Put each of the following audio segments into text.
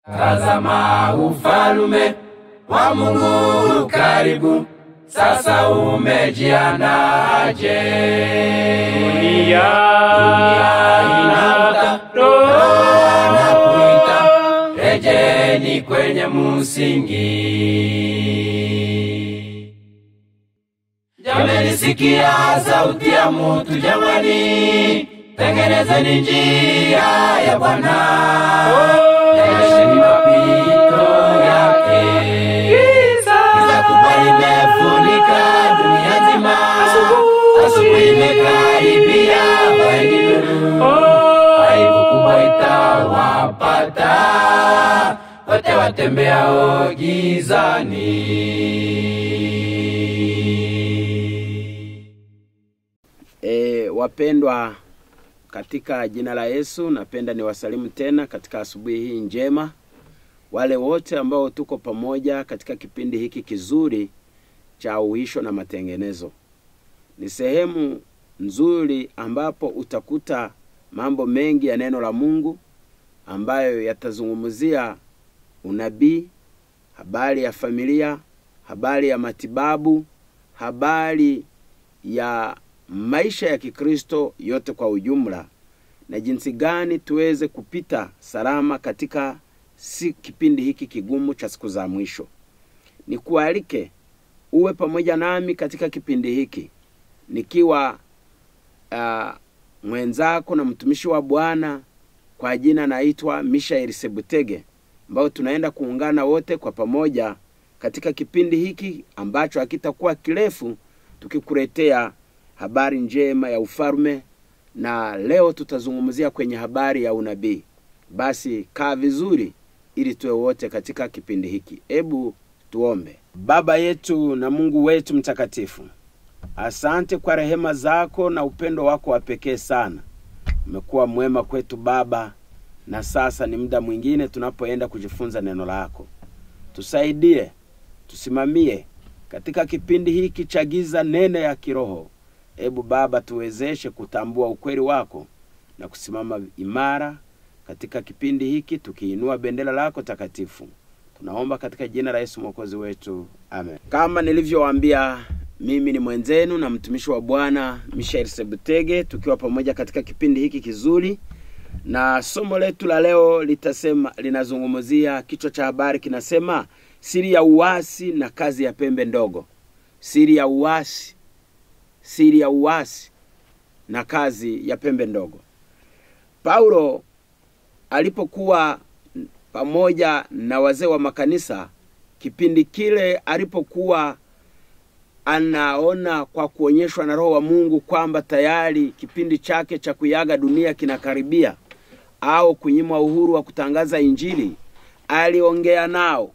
Tazama ufalme wa Mungu karibu, sasa umejiandaje? Dunia inakuita, rejeni kwenye msingi. Jamani, sikia sauti ya mtu jamani, tengenezeni njia ya Bwana, nyesheni mapito yake. Giza kubwa limefunika dunia nzima, asubuhi imekaribia, vaeni nuru, aibu kubwa itawapata wote watembeao gizani. Wapendwa katika jina la Yesu, napenda niwasalimu tena katika asubuhi hii njema. Wale wote ambao tuko pamoja katika kipindi hiki kizuri cha uisho na matengenezo. Ni sehemu nzuri ambapo utakuta mambo mengi ya neno la Mungu ambayo yatazungumzia unabii, habari ya familia, habari ya matibabu, habari ya maisha ya Kikristo yote kwa ujumla, na jinsi gani tuweze kupita salama katika kipindi hiki kigumu cha siku za mwisho. Nikualike uwe pamoja nami katika kipindi hiki, nikiwa mwenzako na mtumishi wa Bwana kwa jina naitwa Mishael Sebutege, ambao tunaenda kuungana wote kwa pamoja katika kipindi hiki ambacho hakitakuwa kirefu, tukikuletea habari njema ya ufalme, na leo tutazungumzia kwenye habari ya unabii. Basi kaa vizuri ili tuwe wote katika kipindi hiki. Hebu tuombe. Baba yetu na Mungu wetu mtakatifu, asante kwa rehema zako na upendo wako wa pekee sana. Umekuwa mwema kwetu Baba, na sasa ni muda mwingine tunapoenda kujifunza neno lako. Tusaidie, tusimamie katika kipindi hiki cha giza nene ya kiroho. Ebu Baba, tuwezeshe kutambua ukweli wako na kusimama imara katika kipindi hiki, tukiinua bendera lako takatifu. Tunaomba katika jina la Yesu Mwokozi wetu. Amen. Kama nilivyowaambia, mimi ni mwenzenu na mtumishi wa Bwana Mishael Sebutege, tukiwa pamoja katika kipindi hiki kizuri. Na somo letu la leo linazungumzia, kichwa cha habari kinasema siri ya uasi na kazi ya pembe ndogo. Siri ya uasi na kazi ya pembe ndogo. Paulo alipokuwa pamoja na wazee wa makanisa, kipindi kile alipokuwa anaona kwa kuonyeshwa na Roho wa Mungu kwamba tayari kipindi chake cha kuiaga dunia kinakaribia, au kunyimwa uhuru wa kutangaza Injili, aliongea nao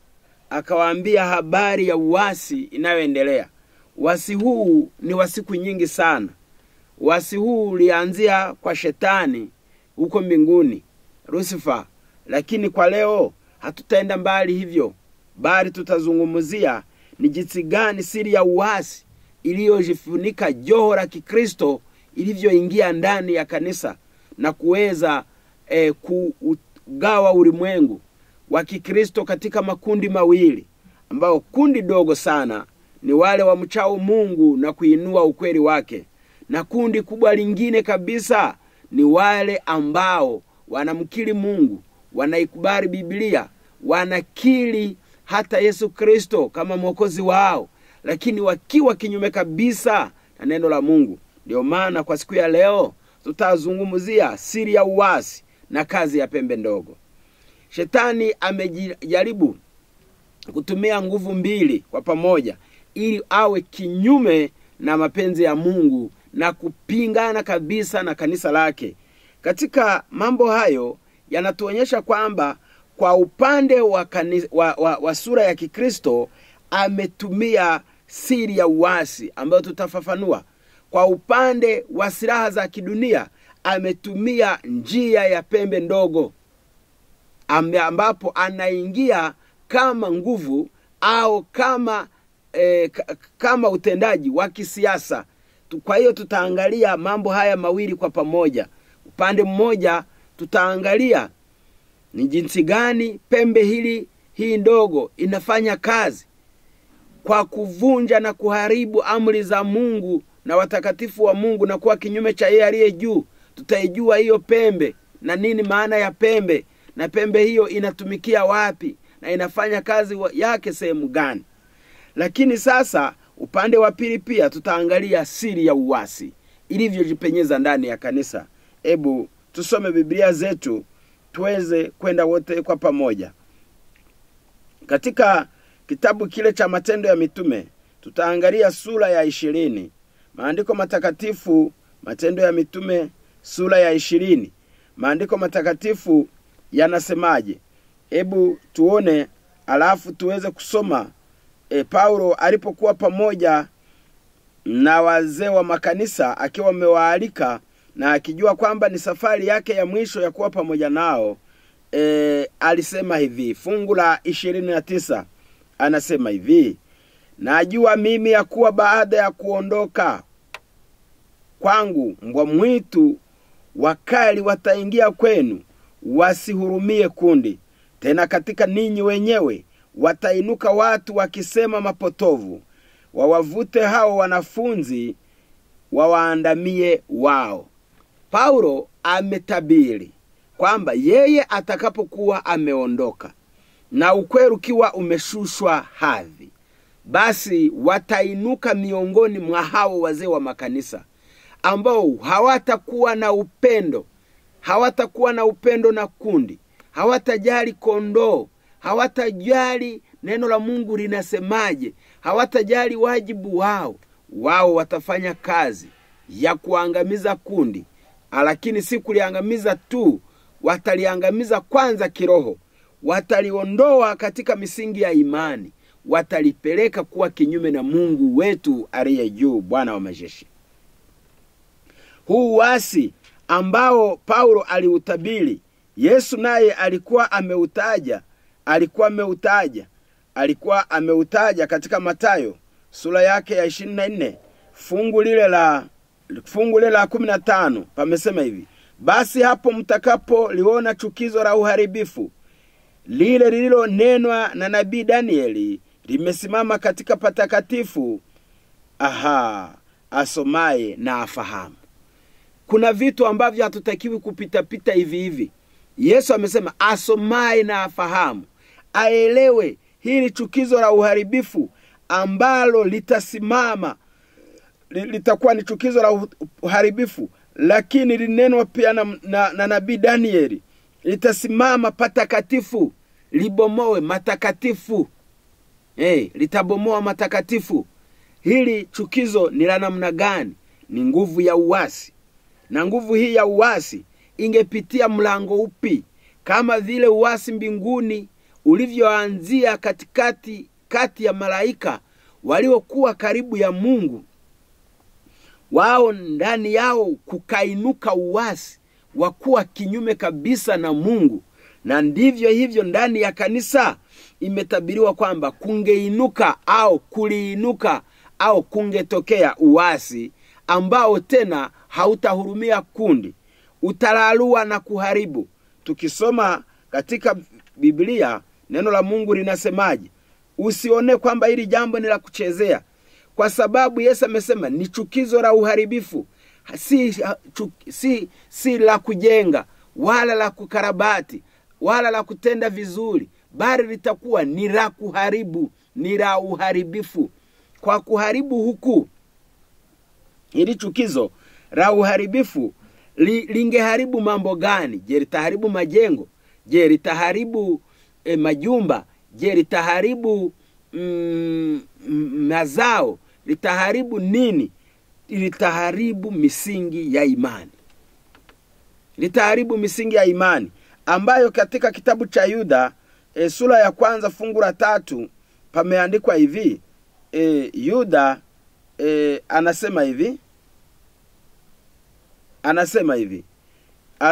akawaambia habari ya uasi inayoendelea. Uasi huu ni wa siku nyingi sana. Uasi huu ulianzia kwa Shetani huko mbinguni, Lucifer, lakini kwa leo hatutaenda mbali hivyo, bali tutazungumzia ni jinsi gani siri ya uasi iliyojifunika joho la Kikristo ilivyoingia ndani ya kanisa na kuweza kugawa ulimwengu wa Kikristo katika makundi mawili, ambao kundi dogo sana ni wale wamchao Mungu na kuinua ukweli wake, na kundi kubwa lingine kabisa ni wale ambao wanamkiri Mungu, wanaikubali Biblia, wanakiri hata Yesu Kristo kama Mwokozi wao, lakini wakiwa kinyume kabisa na neno la Mungu. Ndio maana kwa siku ya leo tutazungumzia siri ya uasi na kazi ya pembe ndogo. Shetani amejaribu kutumia nguvu mbili kwa pamoja ili awe kinyume na mapenzi ya Mungu na kupingana kabisa na kanisa lake. Katika mambo hayo yanatuonyesha kwamba kwa upande wa sura ya Kikristo ametumia siri ya uasi ambayo tutafafanua. Kwa upande wa silaha za kidunia ametumia njia ya pembe ndogo, ambapo anaingia kama nguvu au kama utendaji wa kisiasa. Kwa hiyo tutaangalia mambo haya mawili kwa pamoja. Upande mmoja tutaangalia Ni jinsi gani pembe hii ndogo inafanya kazi kwa kuvunja na kuharibu amri za Mungu na watakatifu wa Mungu na kuwa kinyume cha yeye aliye juu. Tutaijua hiyo pembe na nini maana ya pembe, na pembe hiyo inatumikia wapi na inafanya kazi yake sehemu gani. Lakini sasa upande wa pili pia tutaangalia siri ya uasi ilivyojipenyeza ndani ya kanisa. Hebu tusome Biblia zetu tuweze kwenda wote kwa pamoja. Katika kitabu kile cha Matendo ya Mitume tutaangalia sura ya 20. Maandiko matakatifu, Matendo ya Mitume sura ya 20. Maandiko matakatifu yanasemaje? Hebu tuone alafu tuweze kusoma. Paulo alipokuwa pamoja na wazee wa makanisa akiwa amewaalika na akijua kwamba ni safari yake ya mwisho ya kuwa pamoja nao, alisema hivi, fungu la 29 anasema hivi: najua mimi ya kuwa baada ya kuondoka kwangu mbwa mwitu wakali wataingia kwenu, wasihurumie kundi. Tena katika ninyi wenyewe watainuka watu wakisema mapotovu, wawavute hao wanafunzi wawaandamie wao. Paulo ametabiri kwamba yeye atakapokuwa ameondoka na ukweli ukiwa umeshushwa hadhi, basi watainuka miongoni mwa hao wazee wa makanisa ambao hawatakuwa na upendo na kundi, hawatajali kondoo, hawatajali neno la Mungu linasemaje, hawatajali wajibu wao. Wao watafanya kazi ya kuangamiza kundi, lakini si kuliangamiza tu, wataliangamiza kwanza kiroho, wataliondoa katika misingi ya imani, watalipeleka kuwa kinyume na Mungu wetu aliye juu, Bwana wa majeshi. Huu uasi ambao Paulo aliutabiri, Yesu naye alikuwa ameutaja katika Mathayo sura yake ya 24 fungu lile la 15. Pamesema hivi: basi hapo mtakapo liona chukizo la uharibifu lile lililonenwa na nabii Danieli limesimama katika patakatifu, asomaye na afahamu. Kuna vitu ambavyo hatutakiwi kupita hivi. Yesu amesema asomaye na afahamu, aelewe hili chukizo la uharibifu ambalo litasimama. Litakuwa ni chukizo la uharibifu, lakini linenwa pia na nabii Danieli. Litasimama patakatifu, libomoe matakatifu. Litabomoa matakatifu. Hili chukizo ni la namna gani? Ni nguvu ya uasi. Na nguvu hii ya uasi ingepitia mlango upi? Kama vile uasi mbinguni ulivyoanzia kati ya malaika waliokuwa karibu ya Mungu, wao ndani yao kukainuka uasi wa kuwa kinyume kabisa na Mungu. Na ndivyo hivyo ndani ya kanisa imetabiriwa kwamba kungeinuka au kuliinuka au kungetokea uasi ambao tena hautahurumia kundi, utalalua na kuharibu. Tukisoma katika Biblia neno la Mungu linasemaje? Usione kwamba hili jambo ni la kuchezea, kwa sababu Yesu amesema ni chukizo la uharibifu, si la kujenga wala la kukarabati wala la kutenda vizuri, bali litakuwa ni la kuharibu, ni la uharibifu. Kwa kuharibu huku, hili chukizo la uharibifu lingeharibu mambo gani? Je, litaharibu majengo? Je, litaharibu majumba? Je, litaharibu mazao? Litaharibu nini? Litaharibu misingi ya imani. Litaharibu misingi ya imani ambayo katika kitabu cha Yuda sura ya 1 fungu la 3 pameandikwa hivi. Yuda anasema hivi.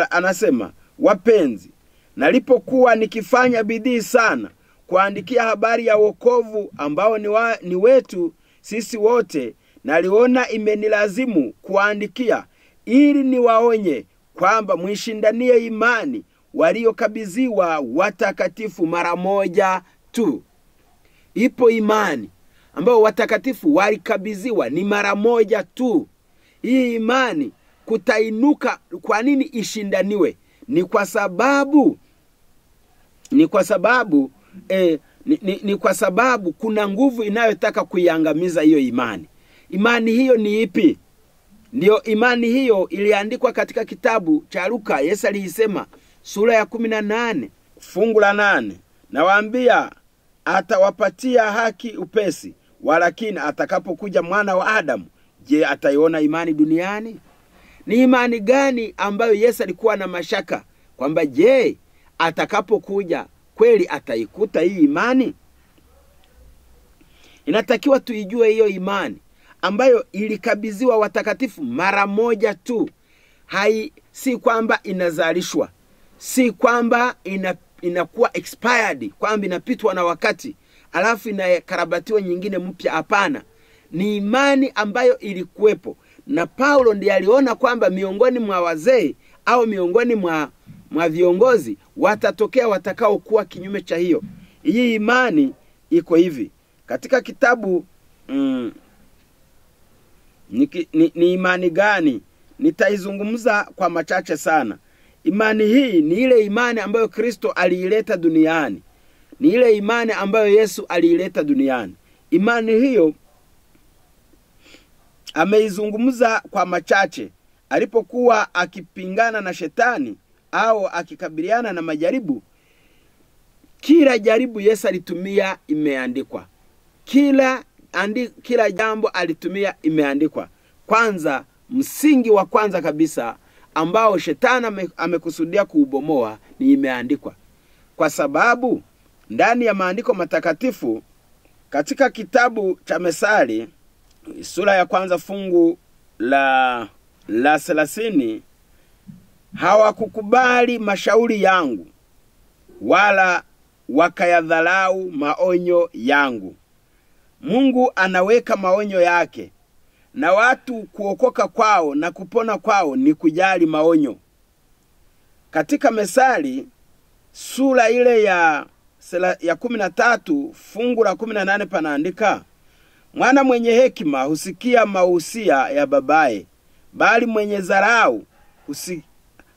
Anasema, wapenzi, nalipokuwa nikifanya bidii sana kuandikia habari ya wokovu ambao ni wetu sisi wote, naliona imenilazimu kuandikia ili niwaonye kwamba mwishindanie imani waliokabidhiwa watakatifu mara moja tu. Ipo imani ambayo watakatifu walikabidhiwa ni mara moja tu. Hii imani kutainuka, kwa nini ishindaniwe? Ni kwa sababu kuna nguvu inayotaka kuiangamiza hiyo imani. Imani hiyo ni ipi? Ndio imani hiyo iliandikwa katika kitabu cha Luka. Yesu alisema sura ya 18 fungu la 8, nawaambia atawapatia haki upesi, walakini atakapokuja Mwana wa Adamu, je, ataiona imani duniani? Ni imani gani ambayo Yesu alikuwa na mashaka kwamba je, atakapokuja kweli ataikuta hii imani? Inatakiwa tuijue hiyo imani ambayo ilikabidhiwa watakatifu mara moja tu. Si kwamba inazalishwa, si kwamba inakuwa expired, kwamba inapitwa na wakati alafu inakarabatiwa nyingine mpya. Hapana, ni imani ambayo ilikuwepo, na Paulo ndiye aliona kwamba miongoni mwa wazee au miongoni mwa viongozi watatokea watakao kuwa kinyume cha hiyo. Hii imani iko hivi katika kitabu ni imani gani? Nitaizungumza kwa machache sana. Imani hii ni ile imani ambayo Kristo aliileta duniani. Ni ile imani ambayo Yesu aliileta duniani. Imani hiyo ameizungumza kwa machache alipokuwa akipingana na shetani au akikabiliana na majaribu. Kila jaribu Yesu alitumia imeandikwa. Kila jambo alitumia imeandikwa. Kwanza, msingi wa kwanza kabisa ambao shetani amekusudia kuubomoa ni imeandikwa. Kwa sababu ndani ya maandiko matakatifu katika kitabu cha Methali sura ya 1 fungu la 30, hawakukubali mashauri yangu wala wakayadharau maonyo yangu. Mungu anaweka maonyo yake, na watu kuokoka kwao na kupona kwao ni kujali maonyo. Katika Methali sura ile ya 13 fungu la 18 panaandika, mwana mwenye hekima husikia mausia ya babaye, bali mwenye dharau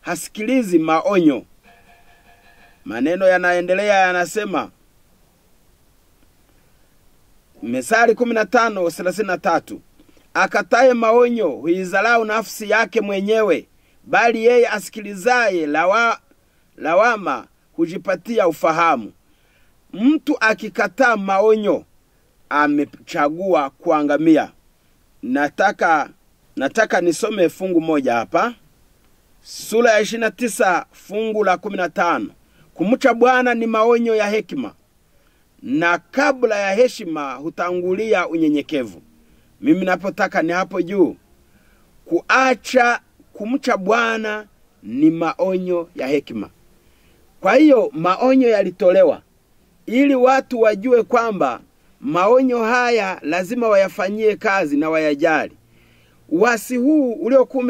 hasikilizi maonyo. Maneno yanaendelea yanasema, Methali 15:33, akataye maonyo huidharau nafsi yake mwenyewe, bali yeye asikilizaye lawama hujipatia ufahamu. Mtu akikataa maonyo amechagua kuangamia. Nataka nisome fungu moja hapa. Sura ya 29 fungu la 15. Kumcha Bwana ni maonyo ya hekima, na kabla ya heshima hutangulia unyenyekevu. Mimi napotaka ni hapo juu. Kumcha Bwana ni maonyo ya hekima. Kwa hiyo maonyo yalitolewa ili watu wajue kwamba maonyo haya lazima wayafanyie kazi na wayajali. Uasi huu uliokuwa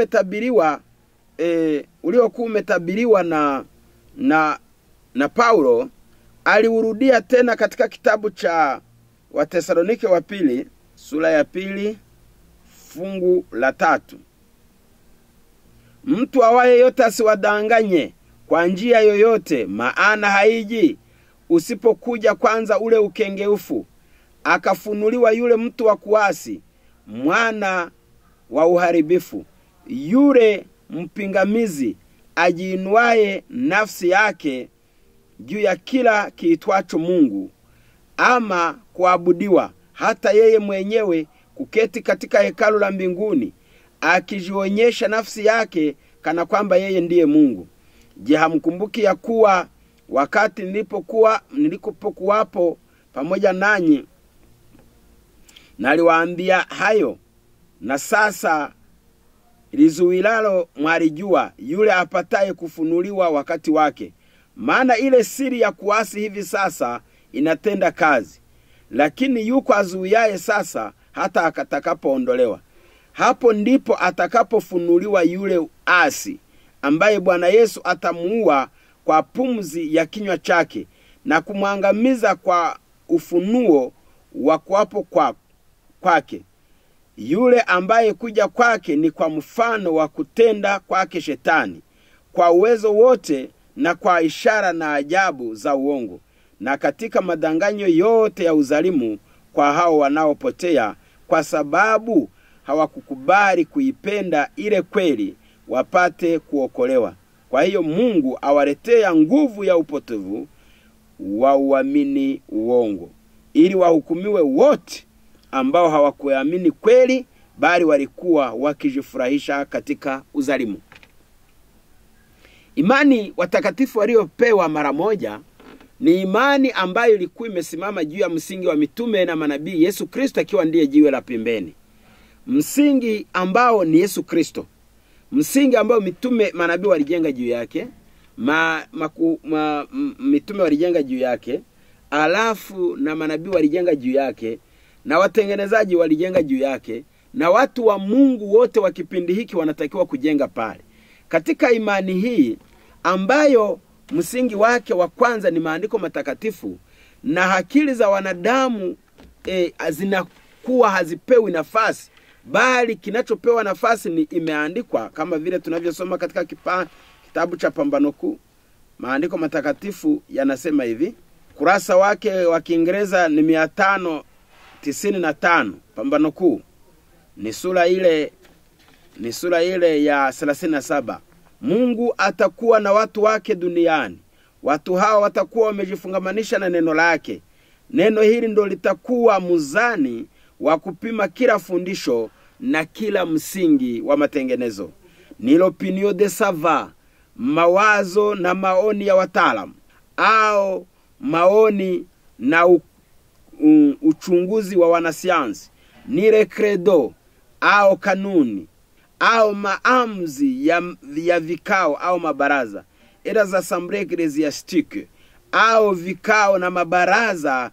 umetabiriwa na Paulo aliurudia tena katika kitabu cha Wathesalonike wa pili sura ya 2 fungu la 3. Mtu awaye yote asiwadanganye kwa njia yoyote, maana haiji usipokuja kwanza ule ukengeufu, akafunuliwa yule mtu wa kuasi, mwana wa uharibifu, yule mpingamizi ajiinuaye nafsi yake juu ya kila kiitwacho Mungu ama kuabudiwa, hata yeye mwenyewe kuketi katika hekalu la mbinguni, akijionyesha nafsi yake kana kwamba yeye ndiye Mungu. Je, hamkumbuki ya kuwa wakati nilipokuwapo pamoja nanyi naliwaambia hayo? Na sasa lizuilalo mwalijua, yule apataye kufunuliwa wakati wake. Maana ile siri ya kuasi hivi sasa inatenda kazi, lakini yuko azuiaye sasa hata atakapoondolewa. Hapo ndipo atakapofunuliwa yule asi, ambaye Bwana Yesu atamuua kwa pumzi ya kinywa chake, na kumwangamiza kwa ufunuo wa kuwapo kwake. Yule ambaye kuja kwake ni kwa mfano wa kutenda kwake Shetani, kwa uwezo wote na kwa ishara na ajabu za uongo, na katika madanganyo yote ya uzalimu kwa hao wanaopotea, kwa sababu hawakukubali kuipenda ile kweli wapate kuokolewa. Kwa hiyo Mungu awaletea nguvu ya upotevu wa uamini uongo, ili wahukumiwe wote ambao hawakuamini kweli, bali walikuwa wakijifurahisha katika uzalimu. Imani watakatifu waliopewa mara moja ni imani ambayo ilikuwa imesimama juu ya msingi wa mitume na manabii, Yesu Kristo akiwa ndiye jiwe la pembeni. Msingi ambao ni Yesu Kristo, msingi ambao mitume manabii walijenga juu yake, mitume walijenga juu yake, alafu na manabii walijenga juu yake, na watengenezaji walijenga juu yake, na watu wa Mungu wote wa kipindi hiki wanatakiwa kujenga pale. Katika imani hii ambayo msingi wake wa kwanza ni maandiko matakatifu, na akili za wanadamu zinakuwa hazipewi nafasi, bali kinachopewa nafasi ni imeandikwa, kama vile tunavyosoma katika kitabu cha Pambano Kuu. Maandiko matakatifu yanasema hivi, kurasa wake wa Kiingereza ni 595. Pambano Kuu ni sura ile ya 37. Mungu atakuwa na watu wake duniani. Watu hao watakuwa wamejifungamanisha na neno lake. Neno hili ndo litakuwa muzani wa kupima kila fundisho na kila msingi wa matengenezo. Ni l'opinion de savoir, mawazo na maoni ya wataalamu, au maoni na uchunguzi wa wanasayansi. Ni le credo au kanuni au maamuzi ya vikao au mabaraza, era za assemblée ecclésiastique, au vikao na mabaraza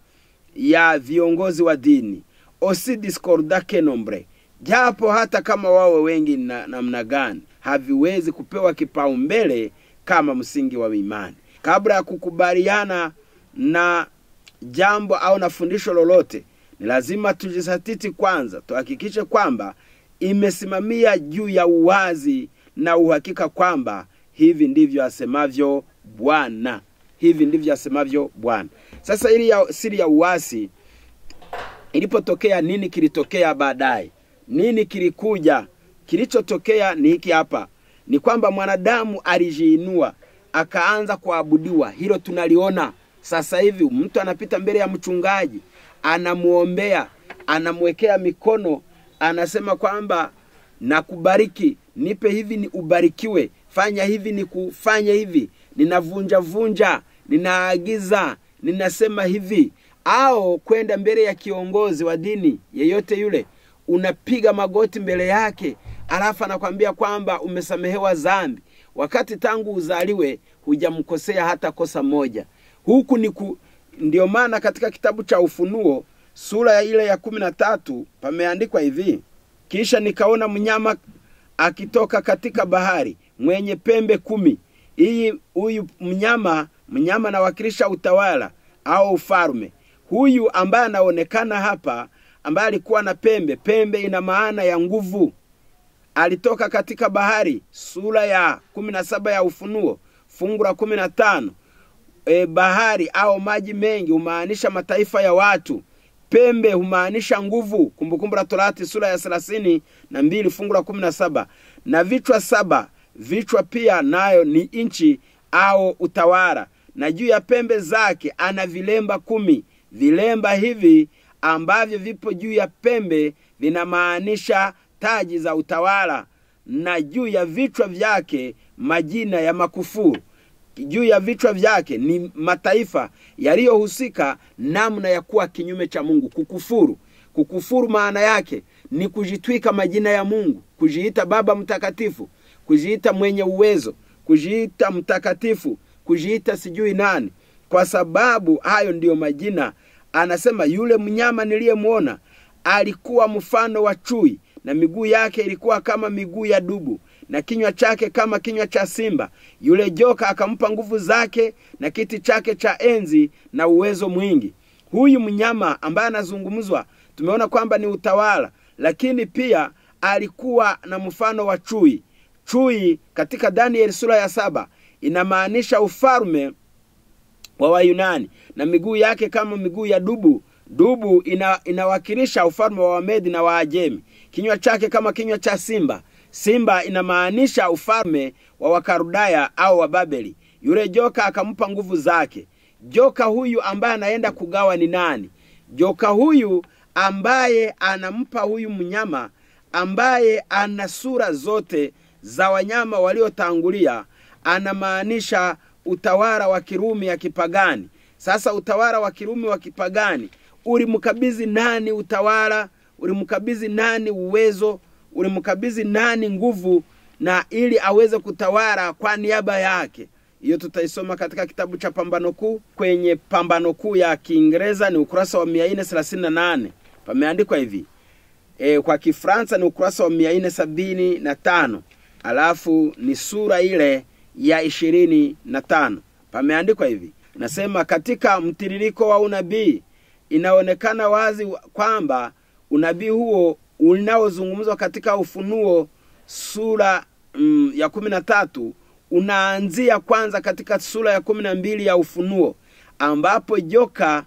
ya viongozi wa dini. Aussi discorda que nombre, japo hata kama wawe wengi namna gani, haviwezi kupewa kipaumbele kama msingi wa imani. Kabla ya kukubaliana na jambo au na fundisho lolote, ni lazima tujisatiti kwanza, tuhakikishe kwamba imesimamia juu ya uwazi na uhakika kwamba hivi ndivyo asemavyo Bwana. Hivi ndivyo asemavyo Bwana. Sasa ili ya siri ya uasi ilipotokea, nini kilitokea baadaye? Nini kilikuja? Kilichotokea ni hiki hapa. Ni kwamba mwanadamu alijiinua, akaanza kuabudiwa. Hilo tunaliona sasa hivi. Mtu anapita mbele ya mchungaji, anamuombea, anamwekea mikono, anasema kwamba nakubariki, nipe hivi ni ubarikiwe, fanya hivi ni kufanya hivi, ninavunja, ninaagiza, ninasema hivi. Au kwenda mbele ya kiongozi wa dini yeyote yule, unapiga magoti mbele yake, alafu anakuambia kwamba umesamehewa dhambi, wakati tangu uzaliwe hujamkosea hata kosa moja. Huku ndio maana katika kitabu cha Ufunuo sura ya ile ya 13 pameandikwa hivi, kisha nikaona mnyama akitoka katika bahari mwenye pembe 10. Huyu mnyama anawakilisha utawala au ufalme. Huyu ambaye anaonekana hapa, ambaye alikuwa na pembe ina maana ya nguvu, alitoka katika bahari. Sura ya 17 ya Ufunuo fungu la 15. Bahari au maji mengi humaanisha mataifa ya watu. Pembe humaanisha nguvu. Kumbukumbu la Torati sura ya 32 fungu la 17. Na vichwa 7, vichwa pia nayo ni inchi au utawala. Na juu ya pembe zake ana vilemba 10. Vilemba hivi ambavyo vipo juu ya pembe vinamaanisha taji za utawala. Na juu ya vichwa vyake majina ya makufuru. Juu ya vichwa vyake ni mataifa yaliyohusika namna ya kuwa kinyume cha Mungu, kukufuru. Kukufuru maana yake ni kujitwika majina ya Mungu, kujiita Baba Mtakatifu, kujiita mwenye uwezo, kujiita mtakatifu, kujiita sijui nani. Kwa sababu hayo ndiyo majina. Anasema yule mnyama niliyemuona alikuwa mfano wa chui, na miguu yake ilikuwa kama miguu ya dubu, na kinywa chake kama kinywa cha simba. Yule joka akampa nguvu zake na kiti chake cha enzi na uwezo mwingi. Huyu mnyama ambaye anazungumzwa tumeona kwamba ni utawala, lakini pia alikuwa na mfano wa chui. Chui katika Danieli sura ya 7 inamaanisha ufalme wa Wayunani, na miguu yake kama miguu ya dubu. Dubu inawakilisha ufalme wa Wamedi na Waajemi. Kinywa chake kama kinywa cha simba. Simba inamaanisha ufalme wa Wakarudaya au wa Babeli. Yule joka akampa nguvu zake. Joka huyu ambaye anaenda kugawa ni nani? Joka huyu ambaye anampa huyu mnyama, ambaye ana sura zote za wanyama waliotangulia, anamaanisha utawala wa Kirumi ya kipagani. Sasa utawala wa Kirumi wa kipagani ulimkabidhi nani utawala? Ulimkabidhi nani uwezo? Ulimkabidhi nani nguvu na ili aweze kutawala kwa niaba yake? Hiyo tutaisoma katika kitabu cha Pambano Kuu. Kwenye Pambano Kuu ya Kiingereza ni ukurasa wa 438. Pameandikwa hivi. Kwa Kifaransa ni ukurasa wa 475. Alafu ni sura ile ya 25. Pameandikwa hivi. Nasema katika mtiririko wa unabii inaonekana wazi kwamba unabii huo unaozungumzwa katika Ufunuo sura ya 13 unaanzia kwanza katika sura ya 12 ya Ufunuo, ambapo joka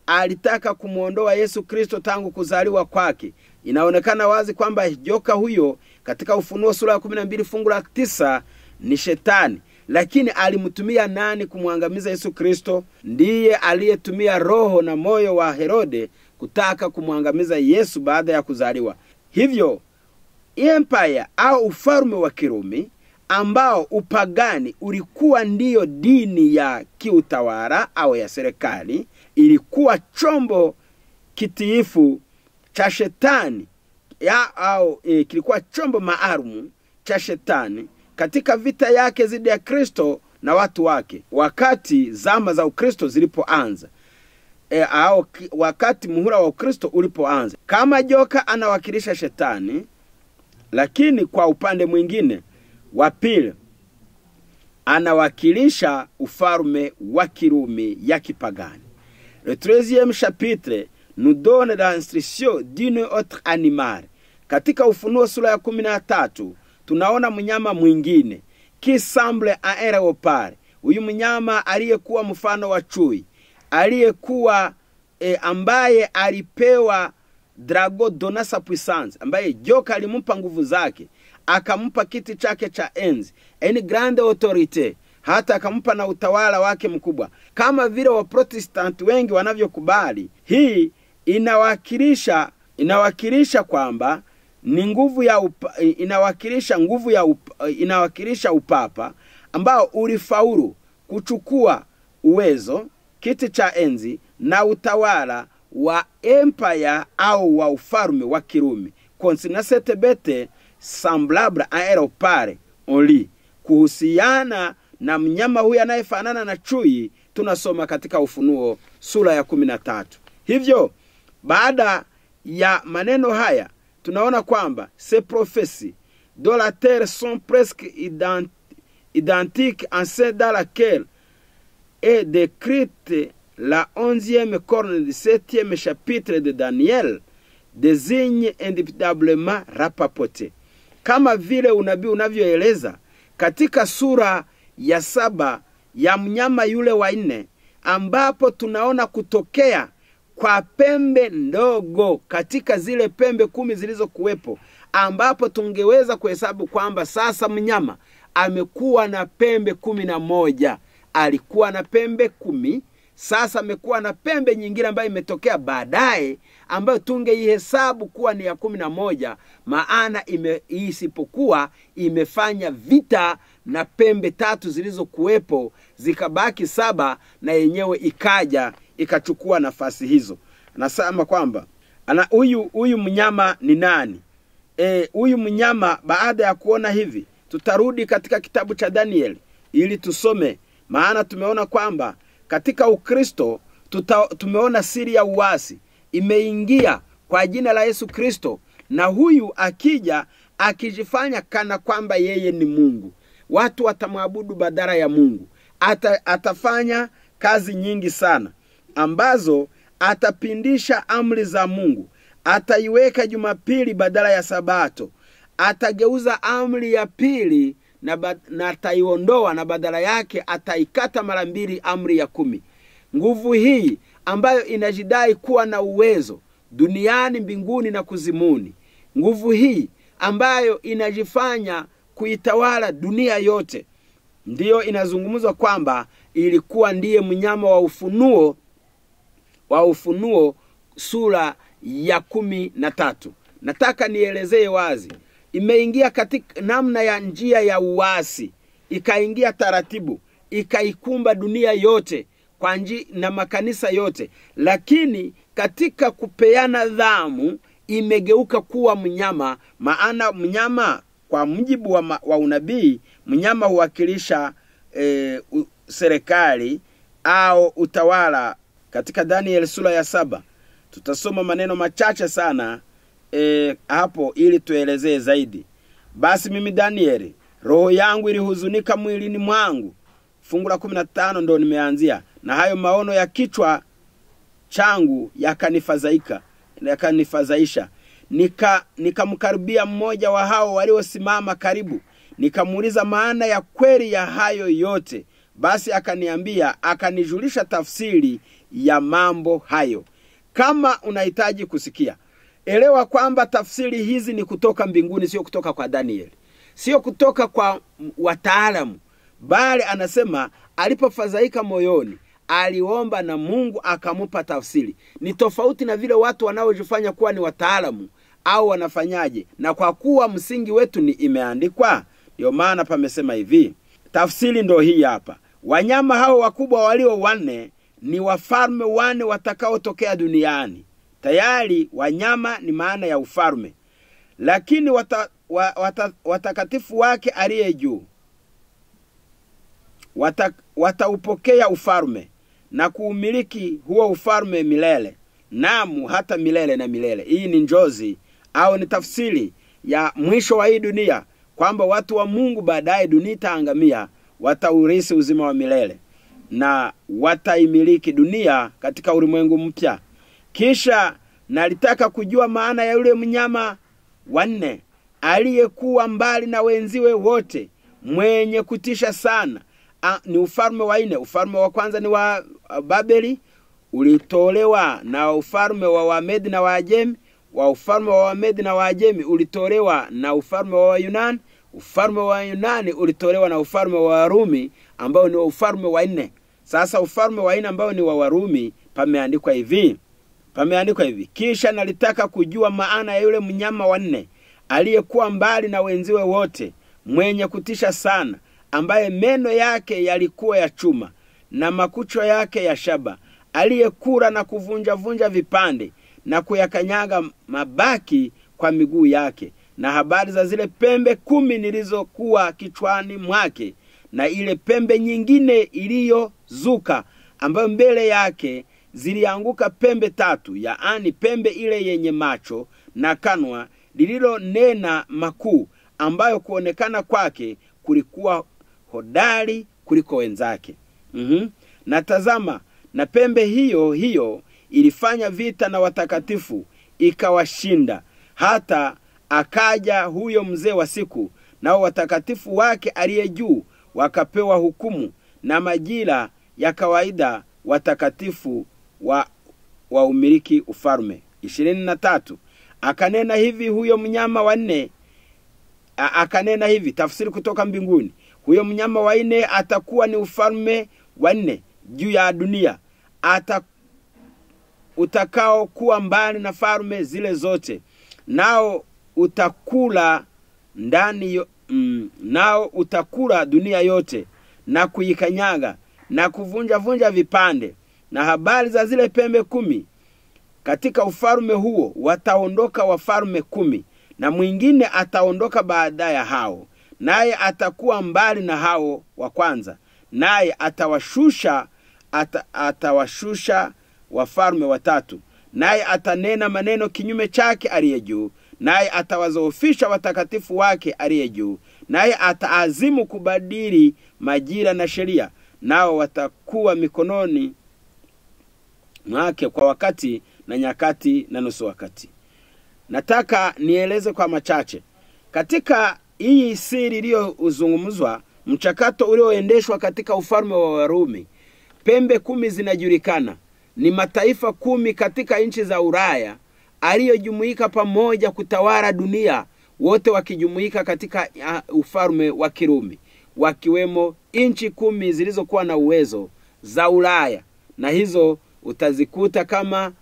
alitaka kumuondoa Yesu Kristo tangu kuzaliwa kwake. Inaonekana wazi kwamba joka huyo katika Ufunuo sura ya 12 fungu la 9 ni Shetani. Lakini alimtumia nani kumwangamiza Yesu Kristo? Ndiye aliyetumia roho na moyo wa Herode kutaka kumwangamiza Yesu baada ya kuzaliwa. Hivyo empire au ufalme wa Kirumi ambao upagani ulikuwa ndiyo dini ya kiutawala au ya serikali, ilikuwa chombo kitiifu cha Shetani kilikuwa chombo maalum cha Shetani katika vita yake dhidi ya Kristo na watu wake wakati zama za Ukristo zilipoanza, wakati muhula wa Ukristo ulipoanza. Kama joka anawakilisha Shetani, lakini kwa upande mwingine wa pili anawakilisha ufalme wa Kirumi ya kipagani. Le 13e chapitre nous donne l'instruction d'une autre animal. Katika Ufunuo sura ya 13 tunaona mnyama mwingine qui semble un léopard. Huyu mnyama aliyekuwa mfano wa chui, aliyekuwa ambaye alipewa drago dona sa puissance, ambaye joka alimpa nguvu zake, akampa kiti chake cha enzi, une grande autorité, hata akampa na utawala wake mkubwa. Kama vile wa Protestant wengi wanavyokubali, hii inawakilisha kwamba ni nguvu ya inawakilisha upapa ambao ulifaulu kuchukua uwezo, kiti cha enzi na utawala wa empire au wa ufalme wa Kirumi. Concernant cette bête semblable à un léopard, on lit kuhusiana na mnyama huyu anayefanana na chui, tunasoma katika Ufunuo sura ya 13. Hivyo baada ya maneno haya tunaona kwamba ces prophéties de la terre sont presque identiques en celle dans laquelle est décrite la 11e corne du 7e chapitre de Daniel, désigne indubitablement Rapapote. Kama vile unabii unavyoeleza katika sura ya 7 ya mnyama yule wa 4, ambapo tunaona kutokea kwa pembe ndogo katika zile pembe 10 zilizokuwepo, ambapo tungeweza kuhesabu kwamba sasa mnyama amekuwa na pembe 11. Alikuwa na pembe 10, sasa amekuwa na pembe nyingine ambayo imetokea baadaye, ambayo tungeihesabu kuwa ni ya 11, maana isipokuwa imefanya vita na pembe 3 zilizokuwepo, zikabaki 7 na yenyewe ikaja ikachukua nafasi hizo. Anasema kwamba huyu mnyama ni nani? Huyu mnyama, baada ya kuona hivi, tutarudi katika kitabu cha Daniel ili tusome, maana tumeona kwamba katika Ukristo tumeona siri ya uasi imeingia kwa jina la Yesu Kristo, na huyu akija akijifanya kana kwamba yeye ni Mungu. Watu watamwabudu badala ya Mungu. Atafanya kazi nyingi sana ambazo atapindisha amri za Mungu. Ataiweka Jumapili badala ya Sabato. Atageuza amri ya pili na ataiondoa, na badala yake ataikata mara mbili amri ya 10. Nguvu hii ambayo inajidai kuwa na uwezo duniani, mbinguni na kuzimuni, nguvu hii ambayo inajifanya kuitawala dunia yote, ndiyo inazungumzwa kwamba ilikuwa ndiye mnyama wa Ufunuo sura ya 13. Nataka nielezee wazi. Imeingia katika namna ya njia ya uasi, ikaingia taratibu, ikaikumba dunia yote kwa na makanisa yote, lakini katika kupeana dhamu imegeuka kuwa mnyama. Maana mnyama kwa mujibu wa unabii, mnyama huwakilisha serikali au utawala. Katika Daniel sura ya 7 tutasoma maneno machache sana hapo ili tuelezee zaidi. Basi mimi Danieli, roho yangu ilihuzunika mwilini mwangu. Fungu la 15 ndo nimeanzia. Na hayo maono ya kichwa changu yakanifadhaisha. Nikamkaribia mmoja wa hao waliosimama karibu. Nikamuuliza maana ya kweli ya hayo yote. Basi akaniambia, akanijulisha tafsiri ya mambo hayo. Kama unahitaji kusikia, elewa kwamba tafsiri hizi ni kutoka mbinguni, sio kutoka kwa Danieli, sio kutoka kwa wataalamu, bali anasema alipofadhaika moyoni aliomba na Mungu akamupa tafsiri. Ni tofauti na vile watu wanaojifanya kuwa ni wataalamu au wanafanyaje. Na kwa kuwa msingi wetu ni imeandikwa, ndio maana pamesema hivi. Tafsiri ndo hii hapa. Wanyama hao wakubwa walio 4 ni wafalme 4 watakaotokea duniani. Tayari wanyama ni maana ya ufalme, lakini watakatifu wake aliye juu wataupokea ufalme na kuumiliki huo ufalme milele, namu hata milele na milele. Hii ni njozi au ni tafsiri ya mwisho wa hii dunia, kwamba watu wa Mungu baadaye dunia itaangamia, wataurithi uzima wa milele na wataimiliki dunia katika ulimwengu mpya. Kisha nalitaka kujua maana ya yule mnyama wa 4 aliyekuwa mbali na wenziwe wote, mwenye kutisha sana. Ni ufalme wa 4. Ufalme wa kwanza ni wa Babeli, ulitolewa na ufalme wa Wamedi na Waajemi. Ufalme wa Wamedi na Waajemi ulitolewa na ufalme wa Yunani. Ufalme wa Yunani ulitolewa na ufalme wa Warumi, ambao ni ufalme wa 4. Sasa ufalme wa 4 ambao ni wa Warumi, pameandikwa hivi. Kisha nalitaka kujua maana ya yule mnyama wa 4 aliyekuwa mbali na wenziwe wote, mwenye kutisha sana, ambaye meno yake yalikuwa ya chuma na makucho yake ya shaba, aliyekula na kuvunja vipande na kuyakanyaga mabaki kwa miguu yake. Na habari za zile pembe 10 nilizokuwa kichwani mwake, na ile pembe nyingine iliyozuka, ambayo mbele yake zilianguka pembe 3, yaani pembe ile yenye macho na kanwa lililo nena makuu, ambayo kuonekana kwake kulikuwa hodari kuliko wenzake. Na tazama, na pembe hiyo ilifanya vita na watakatifu, ikawashinda. Hata akaja huyo mzee wa siku, nao watakatifu wake aliye juu wakapewa hukumu na majira ya kawaida watakatifu wa umiliki ufalme. 23. Akanena hivi huyo mnyama wa 4, akanena hivi, tafsiri kutoka mbinguni. Huyo mnyama wa 4 atakuwa ni ufalme wa 4 juu ya dunia, utakao kuwa mbali na falme zile zote, nao utakula dunia yote na kuikanyaga na kuvunja vipande. Na habari za zile pembe 10, katika ufalme huo wataondoka wafalme 10, na mwingine ataondoka baada ya hao, naye atakuwa mbali na hao wa kwanza, naye atawashusha wafalme 3, naye atanena maneno kinyume chake aliye juu, naye atawazoofisha watakatifu wake aliye juu, naye ataazimu kubadili majira na sheria, nao watakuwa mikononi mwake kwa wakati na nyakati na nusu wakati. Nataka nieleze kwa machache katika hii siri iliyozungumzwa, mchakato ulioendeshwa katika ufalme wa Warumi. Pembe 10 zinajulikana, ni mataifa 10 katika nchi za Ulaya aliyojumuika pamoja kutawala dunia, wote wakijumuika katika ufalme wa Kirumi, wakiwemo nchi 10 zilizokuwa na uwezo za Ulaya, na hizo utazikuta kama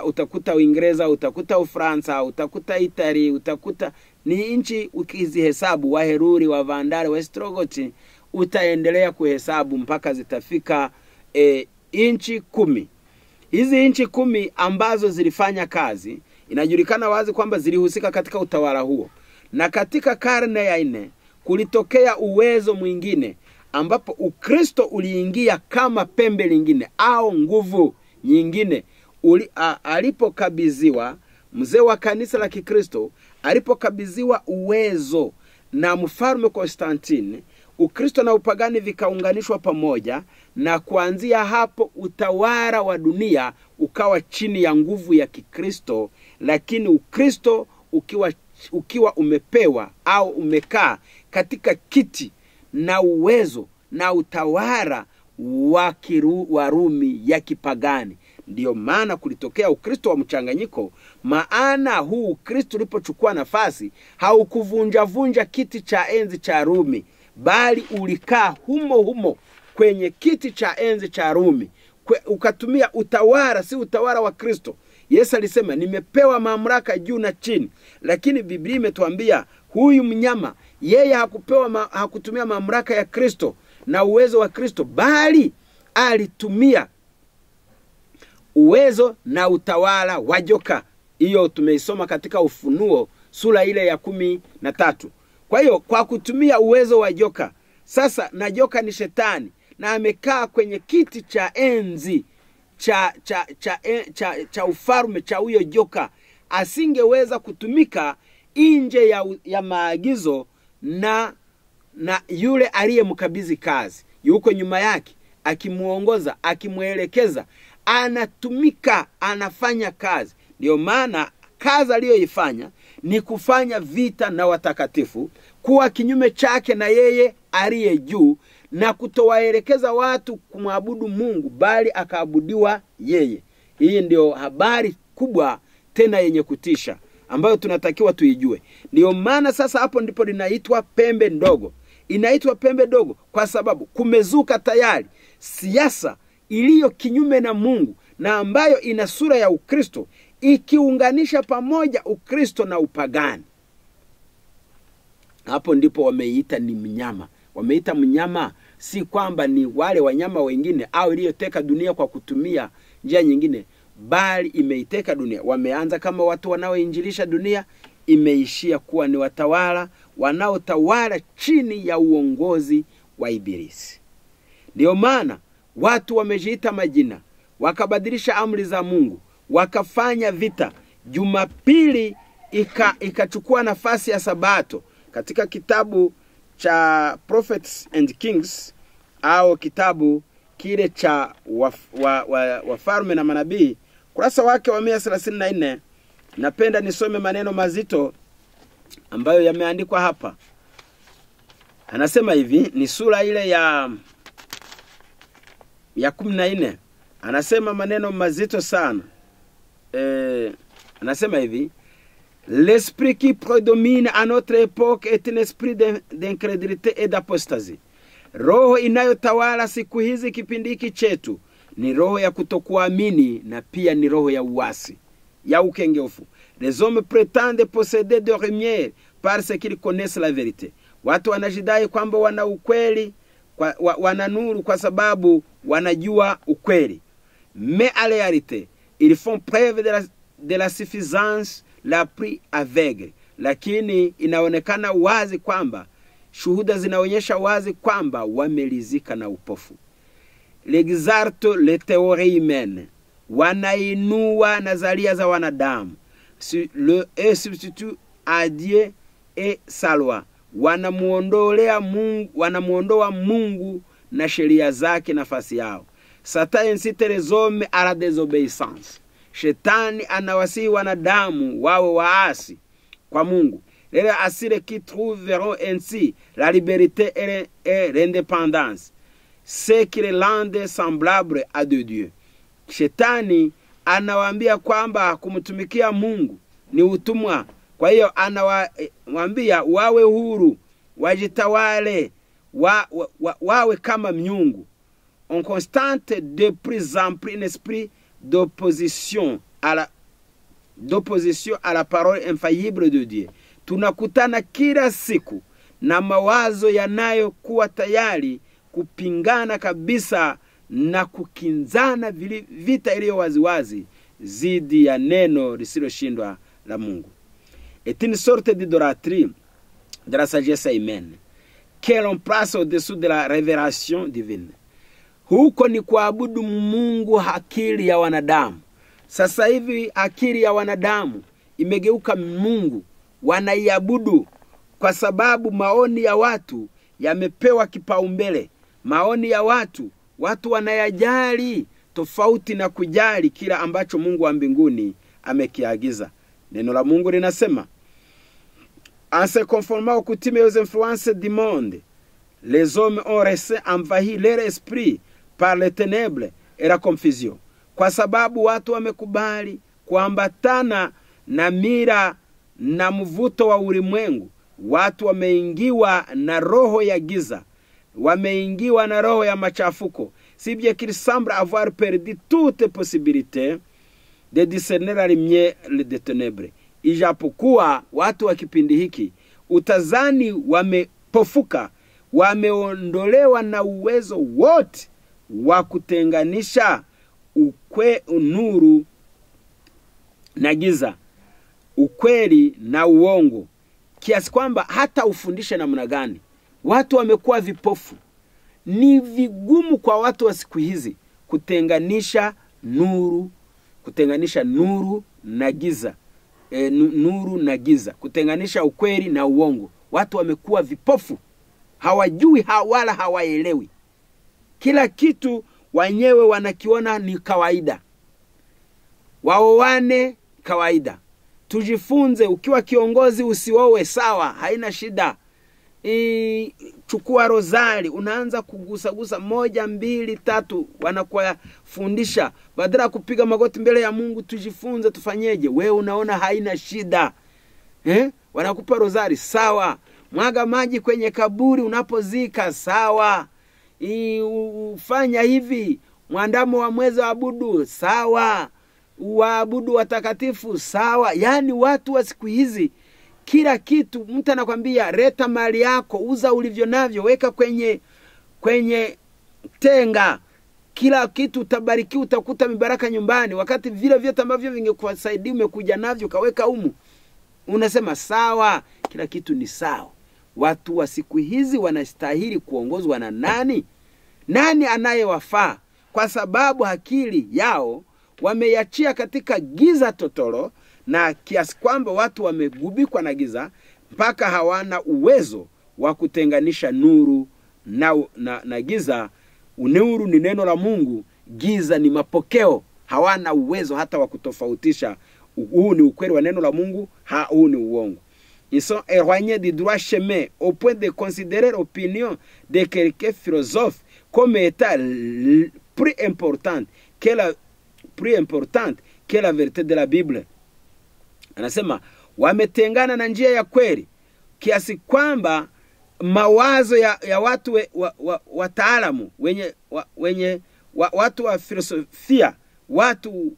utakuta Uingereza, utakuta Ufaransa, utakuta Italy, utakuta ni nchi ukizihesabu, Waheruli, wa Vandali, wa Ostrogothi, utaendelea kuhesabu mpaka zitafika nchi 10. Hizi nchi 10 ambazo zilifanya kazi, inajulikana wazi kwamba zilihusika katika utawala huo. Na katika karne ya 4 kulitokea uwezo mwingine ambapo Ukristo uliingia kama pembe lingine au nguvu nyingine. Alipokabidhiwa mzee wa kanisa la Kikristo, alipokabidhiwa uwezo na mfalme Konstantini, Ukristo na upagani vikaunganishwa pamoja, na kuanzia hapo utawala wa ukawa chini ya nguvu ya Kikristo, lakini Ukristo ukiwa umepewa au umekaa katika kiti na uwezo na utawala wa Warumi ya kipagani. Ndiyo maana kulitokea Ukristo wa mchanganyiko, maana huu Ukristo ulipochukua nafasi haukuvunja kiti cha enzi cha Rumi, bali ulikaa humo kwenye kiti cha enzi cha Rumi, ukatumia utawala, si utawala wa Kristo. Yesu alisema nimepewa mamlaka juu na chini, lakini Biblia imetuambia huyu mnyama yeye hakutumia mamlaka ya Kristo na uwezo wa Kristo, bali alitumia uwezo na utawala wa joka. Hiyo tumeisoma katika Ufunuo sura ile ya 13. Kwa hiyo kwa kutumia uwezo wa joka, sasa na joka ni shetani, na amekaa kwenye kiti cha enzi cha ufalme cha huyo joka, asingeweza kutumika nje ya maagizo na yule aliyemkabidhi kazi. Yuko nyuma yake akimuongoza, akimuelekeza, anatumika, anafanya kazi. Ndio maana kazi aliyoifanya ni kufanya vita na watakatifu, kuwa kinyume chake na yeye aliye juu, na kutowaelekeza watu kumwabudu Mungu, bali akaabudiwa yeye. Hii ndio habari kubwa tena yenye kutisha ambayo tunatakiwa tuijue. Ndio maana sasa hapo ndipo linaitwa pembe ndogo. Inaitwa pembe ndogo kwa sababu kumezuka tayari siasa iliyo kinyume na Mungu, na ambayo ina sura ya Ukristo, ikiunganisha pamoja Ukristo na upagani. Hapo ndipo wameita ni mnyama. Wameita mnyama si kwamba ni wale wanyama wengine au iliyoteka dunia kwa kutumia njia nyingine, bali imeiteka dunia. Wameanza kama watu wanaoinjilisha dunia, imeishia kuwa ni watawala wanaotawala chini ya uongozi wa Ibilisi. Ndio maana watu wamejiita majina, wakabadilisha amri za Mungu, wakafanya vita. Jumapili ikachukua nafasi ya Sabato. Katika kitabu cha Prophets and Kings au kitabu kile cha wafalme na manabii, kurasa wake wa 134, napenda nisome maneno mazito ambayo yameandikwa hapa. Anasema hivi, ni sura ile ya 14. Anasema maneno mazito sana. Anasema hivi: l'esprit qui prédomine à notre époque est un esprit d'incrédulité et d'apostasie. Roho inayotawala siku hizi kipindi hiki chetu ni roho ya kutokuamini, na pia ni roho ya uasi, ya ukengeufu. Les hommes prétendent posséder de lumière parce qu'ils connaissent la vérité. Watu wanajidai kwamba wana ukweli, wana nuru kwa sababu wanajua ukweli. Mais en réalité, ils font preuve de la suffisance la plus aveugle. Lakini inaonekana wazi kwamba, shuhuda zinaonyesha wazi kwamba wamelizika na upofu. L'exalte les théories humaines, wanainua nadharia za wanadamu. et substitue à Dieu et sa loi. Wanamuondoa Mungu na sheria zake nafasi yao. Satan incite les hommes à la désobéissance. Shetani anawasihi wanadamu wawe waasi kwa Mungu. Les assurés qui trouveront ainsi la liberté et l'indépendance, ce qui les rendent semblables à de Dieu. Shetani anawaambia kwamba kumtumikia Mungu ni utumwa. Kwa hiyo anawaambia wawe huru, wajitawale, wawe kama miungu. On constate de plus en plus un esprit d'opposition à la parole infaillible de Dieu. Tunakutana kila siku na mawazo yanayokuwa tayari kupingana kabisa na kukinzana vita iliyo waziwazi zidi ya neno lisiloshindwa la Mungu. Est une sorte d'idolâtrie de la sagesse humaine que l'on place au-dessous de la révélation divine. Huko ni kuabudu Mungu akili ya wanadamu. Sasa hivi akili ya wanadamu imegeuka Mungu, wanaiabudu kwa sababu maoni ya watu yamepewa kipaumbele. Maoni ya watu wanayajali tofauti na kujali kila ambacho Mungu wa mbinguni amekiagiza. Neno la Mungu linasema, en se conformant aux coutumes et aux influences du monde, les hommes ont resté envahis leur esprit par les ténèbres et la confusion. Kwa sababu watu wamekubali kuambatana na mira na mvuto wa ulimwengu, watu wameingiwa na roho ya giza, wameingiwa na roho ya machafuko. Si bien qu'il semble avoir perdu toute possibilité de discerner la lumière des ténèbres. Ijapokuwa watu wa kipindi hiki utazani wamepofuka, wameondolewa na uwezo wote wa kutenganisha nuru na giza, ukweli na uongo, kiasi kwamba hata ufundishe namna gani watu wamekuwa vipofu. Ni vigumu kwa watu wa siku hizi kutenganisha nuru na giza, nuru na giza, kutenganisha ukweli na uongo. Watu wamekuwa vipofu, hawajui wala hawaelewi. Kila kitu wenyewe wanakiona ni kawaida. Waoane kawaida. Tujifunze, ukiwa kiongozi usiowe, sawa, haina shida. Chukua rozari, unaanza kugusa 1, 2, 3, wanakuwa fundisha. Badala kupiga magoti mbele ya Mungu, tujifunze tufanyeje. Wewe unaona haina shida. Wanakupa rozari, sawa. Mwaga maji kwenye kaburi unapozika, sawa. Ufanya hivi, mwandamo wa mwezi wa abudu, sawa. Waabudu watakatifu, sawa. Yani watu wa siku hizi kila kitu mtu anakuambia leta mali yako, uza ulivyo navyo, weka kwenye tenga, kila kitu utabarikiwa, utakuta mibaraka nyumbani, wakati vile vyote ambavyo vingekusaidia umekuja navyo kaweka humu. Unasema sawa, kila kitu ni sawa. Watu wa siku hizi wanastahili kuongozwa na nani? Nani anayewafaa? Kwa sababu akili yao wameiachia katika giza totoro, na kiasi kwamba watu wamegubikwa na giza mpaka hawana uwezo wa kutenganisha nuru na giza. Nuru ni neno la Mungu, giza ni mapokeo. Hawana uwezo hata wa kutofautisha huu ni ukweli wa neno la Mungu, huu ni uongo. Ils sont éloignés du droit chemin au point de considérer l'opinion de quelques philosophes comme étant plus importante que la vérité de la Bible. Anasema wametengana na njia ya kweli kiasi kwamba mawazo ya watu wataalamu watu wa filosofia, watu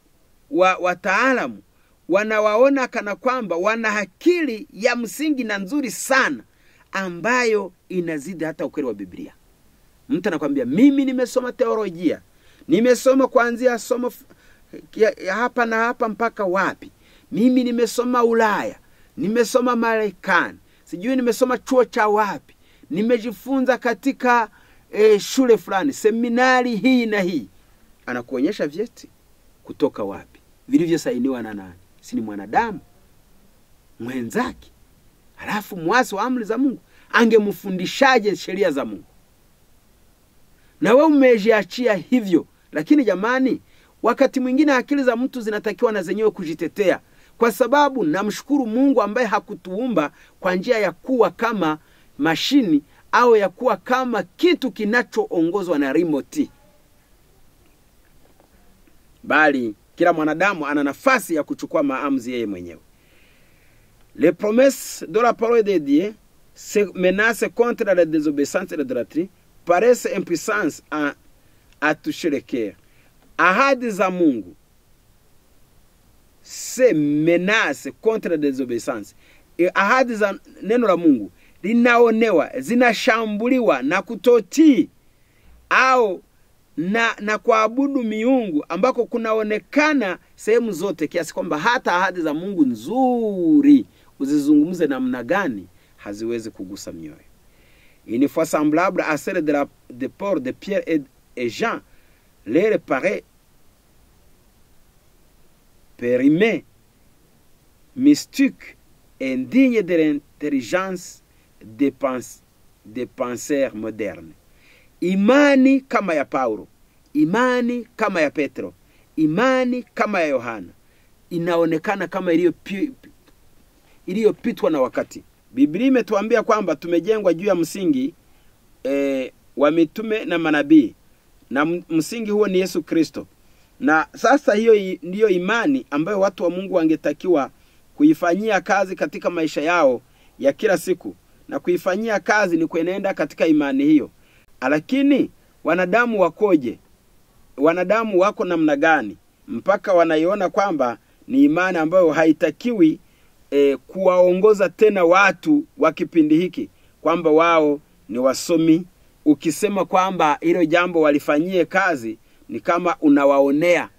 wataalamu wanawaona kana kwamba wana akili ya msingi na nzuri sana ambayo inazidi hata ukweli wa Biblia. Mtu anakuambia mimi nimesoma teolojia, nimesoma kuanzia somo hapa na hapa mpaka wapi, mimi nimesoma Ulaya, nimesoma Marekani, sijui nimesoma chuo cha wapi, nimejifunza katika shule fulani, seminari hii na hii. Anakuonyesha vyeti kutoka wapi, vilivyosainiwa na nani? Si ni mwanadamu? mwenzake, halafu muasi wa amri za Mungu, angemfundishaje sheria za Mungu? Na wewe umejiachia hivyo. Lakini jamani, wakati mwingine akili za mtu zinatakiwa na zenyewe kujitetea, kwa sababu namshukuru Mungu ambaye hakutuumba kwa njia ya kuwa kama mashini au ya kuwa kama kitu kinachoongozwa na remote, bali kila mwanadamu ana nafasi ya kuchukua maamuzi yeye mwenyewe. Les promesses de la parole de Dieu se menacent contre la désobéissance et l'idolâtrie, paraissent impuissance à toucher le cœur. Ahadi za Mungu se menace contre la désobéissance. Ahadi za neno la Mungu linaonewa, zinashambuliwa na kutotii au na kuabudu miungu ambako kunaonekana sehemu zote, kiasi kwamba hata ahadi za Mungu nzuri uzizungumze namna gani haziwezi kugusa mioyo. Une fois semblable à celle de Paul, de Pierre et Jean, leur paraît périmé, mystique, indigne de l'intelligence des penseurs modernes. Imani kama ya Paulo, imani kama ya Petro, imani kama ya Yohana inaonekana kama iliyopitwa na wakati. Biblia imetuambia kwamba tumejengwa juu ya msingi wa mitume na manabii, na msingi huo ni Yesu Kristo. Na sasa hiyo ndiyo imani ambayo watu wa Mungu wangetakiwa kuifanyia kazi katika maisha yao ya kila siku, na kuifanyia kazi ni kuenenda katika imani hiyo. Lakini wanadamu wakoje? Wanadamu wako namna gani mpaka wanaiona kwamba ni imani ambayo haitakiwi kuwaongoza tena watu wa kipindi hiki, kwamba wao ni wasomi? Ukisema kwamba hilo jambo walifanyie kazi ni kama unawaonea.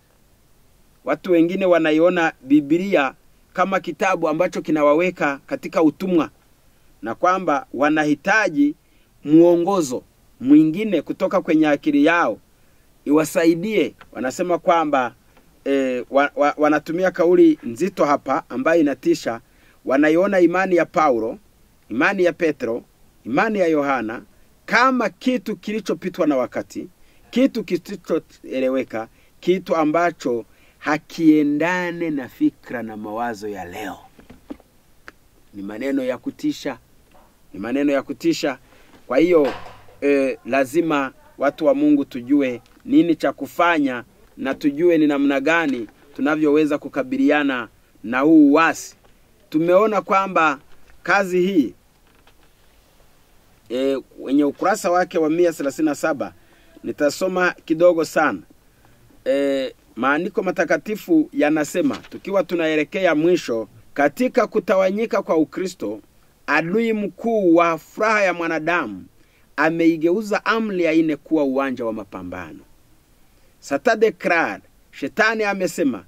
Watu wengine wanaiona Biblia kama kitabu ambacho kinawaweka katika utumwa, na kwamba wanahitaji muongozo mwingine kutoka kwenye akili yao iwasaidie. Wanasema kwamba wanatumia kauli nzito hapa ambayo inatisha. Wanaiona imani ya Paulo, imani ya Petro, imani ya Yohana kama kitu kilichopitwa na wakati, kitu kisichoeleweka, kitu ambacho hakiendane na fikra na mawazo ya leo. Ni maneno ya kutisha, ni maneno ya kutisha. Kwa hiyo lazima watu wa Mungu tujue nini cha kufanya, na tujue ni namna gani tunavyoweza kukabiliana na huu uasi. Tumeona kwamba kazi hii wenye ukurasa wake wa 137 nitasoma kidogo sana. Maandiko matakatifu yanasema, tukiwa tunaelekea mwisho, katika kutawanyika kwa Ukristo, adui mkuu wa furaha ya mwanadamu ameigeuza amri ya 4 kuwa uwanja wa mapambano. Satan déclare, shetani amesema,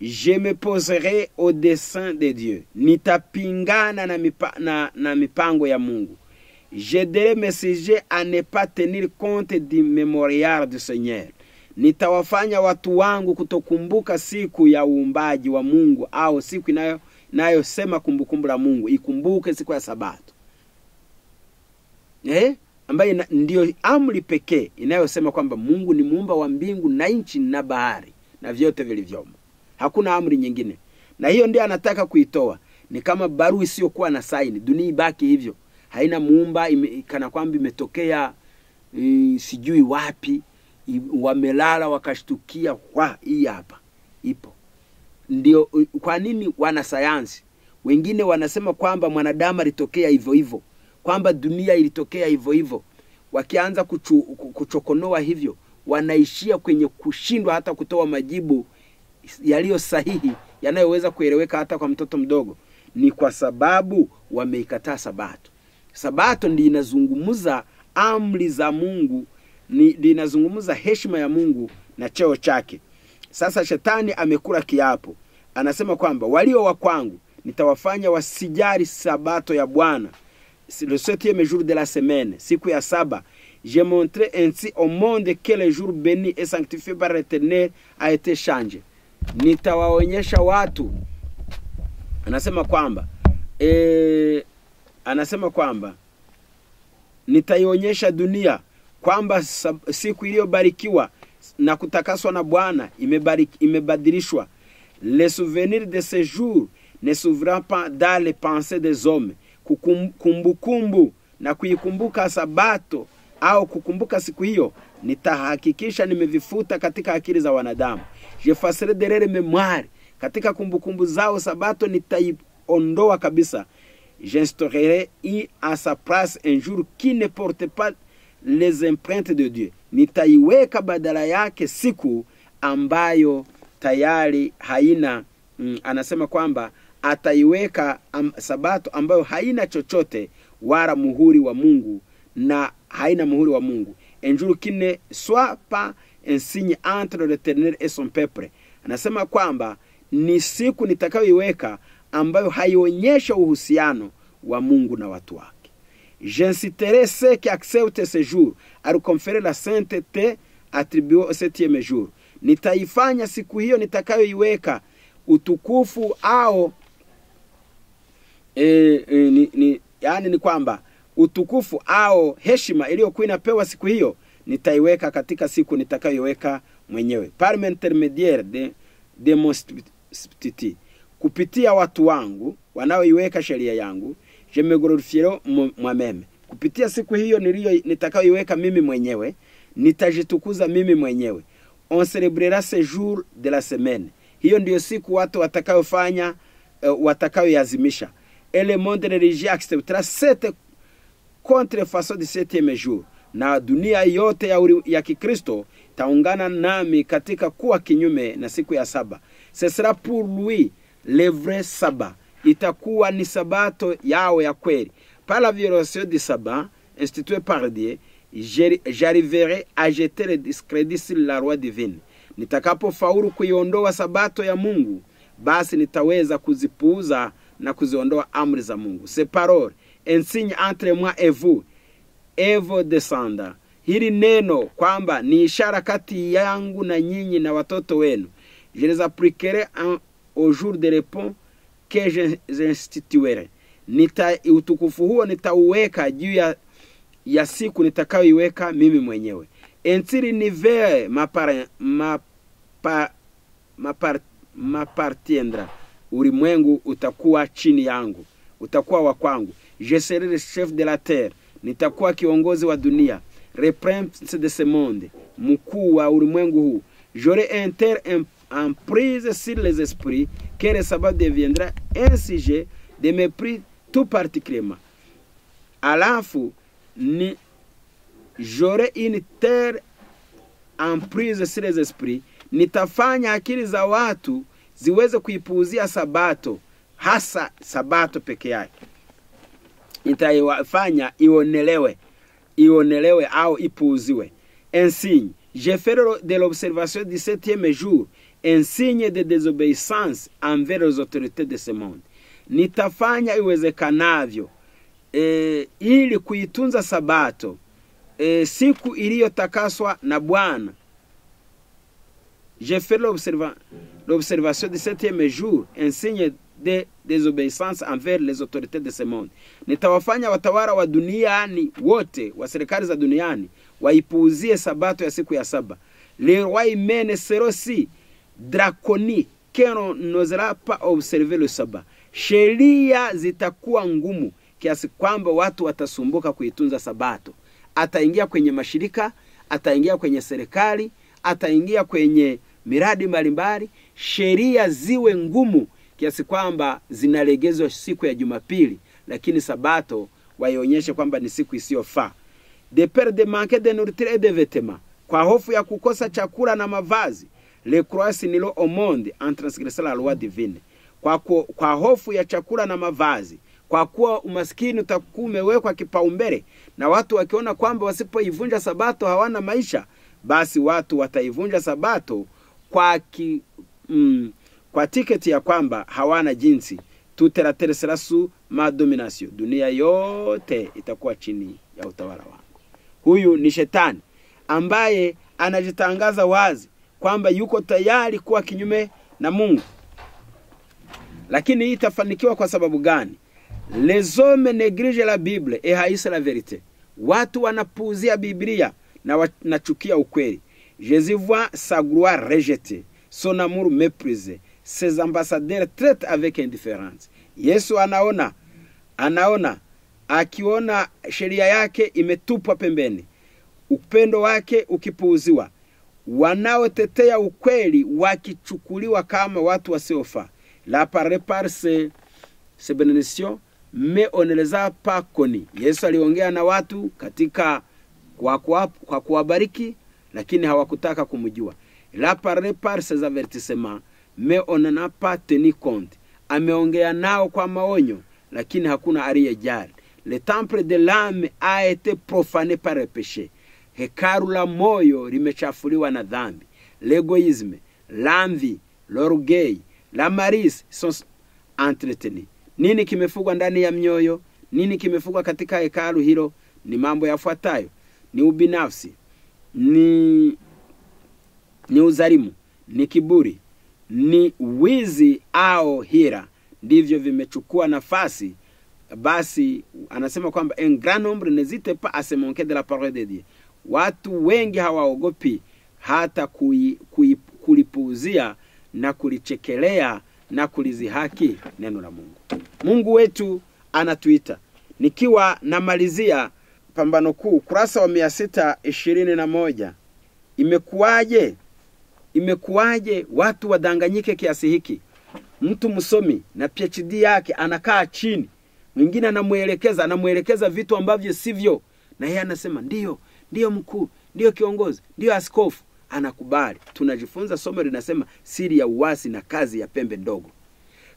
je me poserai au dessein de Dieu, nitapingana na mipango ya Mungu. Je dirai mes sujets à ne pas tenir compte du mémorial du Seigneur, nitawafanya watu wangu kutokumbuka siku ya uumbaji wa Mungu, au siku inayosema kumbukumbu la Mungu, ikumbuke siku ya Sabato. Ambayo ndio amri pekee inayosema kwamba Mungu ni muumba wa mbingu na nchi na bahari na vyote vilivyomo. Hakuna amri nyingine. Na hiyo ndio anataka kuitoa. Ni kama barua isiyokuwa na saini. Dunia ibaki hivyo. Haina muumba, kana kwamba imetokea sijui wapi, wamelala wakashtukia, hii hapa ipo. Ndio kwa nini wanasayansi wengine wanasema kwamba mwanadamu alitokea hivyo hivyo, kwamba dunia ilitokea hivyo hivyo. Wakianza kuchokonoa hivyo, wanaishia kwenye kushindwa hata kutoa majibu yaliyo sahihi, yanayoweza kueleweka hata kwa mtoto mdogo. Ni kwa sababu wameikataa Sabato. Sabato ndiyo inazungumza amri za Mungu, ndiyo inazungumza heshima ya Mungu na cheo chake. Sasa shetani amekula kiapo. Anasema kwamba walio wa kwangu nitawafanya wasijali Sabato ya Bwana. Le 7e jour de la semaine, siku ya 7, j'ai montré ainsi au monde que le jour béni et sanctifié par l'Éternel a été changé. Nitawaonyesha watu, anasema kwamba anasema kwamba nitaionyesha dunia kwamba siku iliyobarikiwa na kutakaswa na Bwana imebadilishwa. Le souvenir de ce jour ne s'ouvra pas dans les pensées des hommes. Kumbukumbu na kuikumbuka sabato au kukumbuka siku hiyo nitahakikisha nimevifuta katika akili za wanadamu. J'effacerai de leur mémoire. Katika kumbukumbu zao sabato nitaiondoa kabisa. J'instaurerai à sa place un jour qui ne porte pas les empreintes de Dieu. Nitaiweka badala yake siku ambayo tayari haina anasema kwamba ataiweka sabato ambayo haina chochote wala muhuri wa Mungu na haina muhuri wa Mungu. Un jour qui ne soit pas un signe entre l'Éternel et son peuple. Anasema kwamba ni siku nitakayoiweka ambayo haionyesha uhusiano wa Mungu na watu wake. J'inciterai ceux qui acceptent ce jour à reconférer la sainteté attribuée au 7e jour. Nitaifanya siku hiyo nitakayoiweka utukufu au yani ni kwamba utukufu au heshima iliyokuwa inapewa siku hiyo nitaiweka katika siku nitakayoiweka mwenyewe. Par l'intermédiaire de mon statut, kupitia watu wangu wanaoiweka sheria yangu, je me glorifierai moi-même. Kupitia siku hiyo nitakayoiweka mimi mwenyewe, nitajitukuza mimi mwenyewe. On célébrera ce jour de la semaine. Hiyo ndiyo siku watu watakayofanya watakayoyazimisha. Et le monde religieux acceptera cette contrefaçon du 7e jour. Na dunia yote ya Kikristo taungana nami katika kuwa kinyume na siku ya saba. Ce sera pour lui le vrai sabbat. Itakuwa ni sabato yao ya kweli. Par la violation du sabbat institué par Dieu, j'arriverai à jeter le discrédit sur la loi divine. Nitakapo faulu kuiondoa sabato ya Mungu, basi nitaweza kuzipuuza na kuziondoa amri za Mungu. Ces paroles, un signe entre moi et vous, et vos descendants. Hili neno kwamba ni ishara kati yangu na nyinyi na watoto wenu. Je les appliquerai au jour de repos que j'instituerai. Utukufu huo nitauweka juu ya siku nitakayoiweka mimi mwenyewe. Entiri nive m'appartiendra. Ulimwengu utakuwa chini yangu, utakuwa wa kwangu. Je serai le chef de la terre. Nitakuwa kiongozi wa dunia. Le prince de ce monde, mkuu wa ulimwengu huu. J'aurai un terre emprise sur les esprits, que le sabbat deviendra un sujet de mépris tout particulièrement. Alafu j'aurai une terre emprise sur les esprits. Nitafanya akili za watu ziweze kuipuuzia sabato, hasa sabato peke yake. Nitaifanya ionelewe au ipuuziwe. Un signe, je ferai de l'observation du 7e jour un signe de désobéissance envers les autorités de ce monde. Nitafanya iwezekanavyo ili kuitunza sabato siku iliyotakaswa na Bwana. Je ferai l'observation du 7e jour un signe de désobéissance envers les autorités de ce monde. Nitawafanya watawala wa duniani wote, wa serikali za duniani, waipuuzie sabato ya siku ya saba. Les rois humains seront si draconiques qu'on n'osera pas observer le sabbat. Sheria zitakuwa ngumu kiasi kwamba watu watasumbuka kuitunza sabato. Ataingia kwenye mashirika, ataingia kwenye serikali, ataingia kwenye miradi mbalimbali, sheria ziwe ngumu kiasi kwamba zinalegezwa siku ya Jumapili, lakini sabato waionyeshe kwamba ni siku isiyofaa. De peur de manquer de nourriture et de vêtements, kwa hofu ya kukosa chakula na mavazi. Le croix nilo au monde en transgressant la loi divine. Kwa hofu ya chakula na mavazi, kwa kuwa umaskini utakuwa umewekwa kipaumbele, na watu wakiona kwamba wasipoivunja sabato hawana maisha, basi watu wataivunja sabato kwa tiketi ya kwamba hawana jinsi. Toute la terre sera sous ma domination. Dunia yote itakuwa chini ya utawala wangu. Huyu ni shetani ambaye anajitangaza wazi kwamba yuko tayari kuwa kinyume na Mungu. Lakini hii itafanikiwa kwa sababu gani? Les hommes négligent la Bible et haïssent la vérité. Watu wanapuuzia Biblia na wanachukia ukweli. Jésus voit sa gloire rejetée, son amour méprisé. Ses ambassadeurs traitent avec indifférence. Yesu anaona akiona sheria yake imetupwa pembeni, upendo wake ukipuuziwa, wanaotetea ukweli wakichukuliwa kama watu wasiofaa. La par ces bénédictions, mais on ne les a pas connus. Yesu aliongea na watu katika kwa kuwabariki, lakini hawakutaka kumjua. La par ces avertissements, mais on n'en a pas tenu compte. Ameongea nao kwa maonyo, lakini hakuna aliyejali. Le temple de l'âme a été profané par le péché. Hekalu la moyo limechafuliwa na dhambi. L'égoïsme, l'envie, l'orgueil, la malice sont entretenus. Nini kimefugwa ndani ya mioyo? Nini kimefugwa katika hekalu hilo? Ni mambo yafuatayo: ni ubinafsi, ni uzalimu, ni kiburi, ni wizi au hila. Ndivyo vimechukua nafasi. Basi anasema kwamba un grand nombre n'hésite pas à se moquer de la parole de Dieu. Watu wengi hawaogopi hata kulipuuzia na kulichekelea na kulizihaki neno la Mungu. Mungu wetu anatuita. Nikiwa namalizia Pambano Kuu kurasa wa 621. Imekuwaje watu wadanganyike kiasi hiki? Mtu msomi na PhD yake anakaa chini, mwingine anamuelekeza vitu ambavyo sivyo, na yeye anasema ndio mkuu, ndio kiongozi, ndio askofu, anakubali. Tunajifunza somo linasema siri ya uasi na kazi ya pembe ndogo.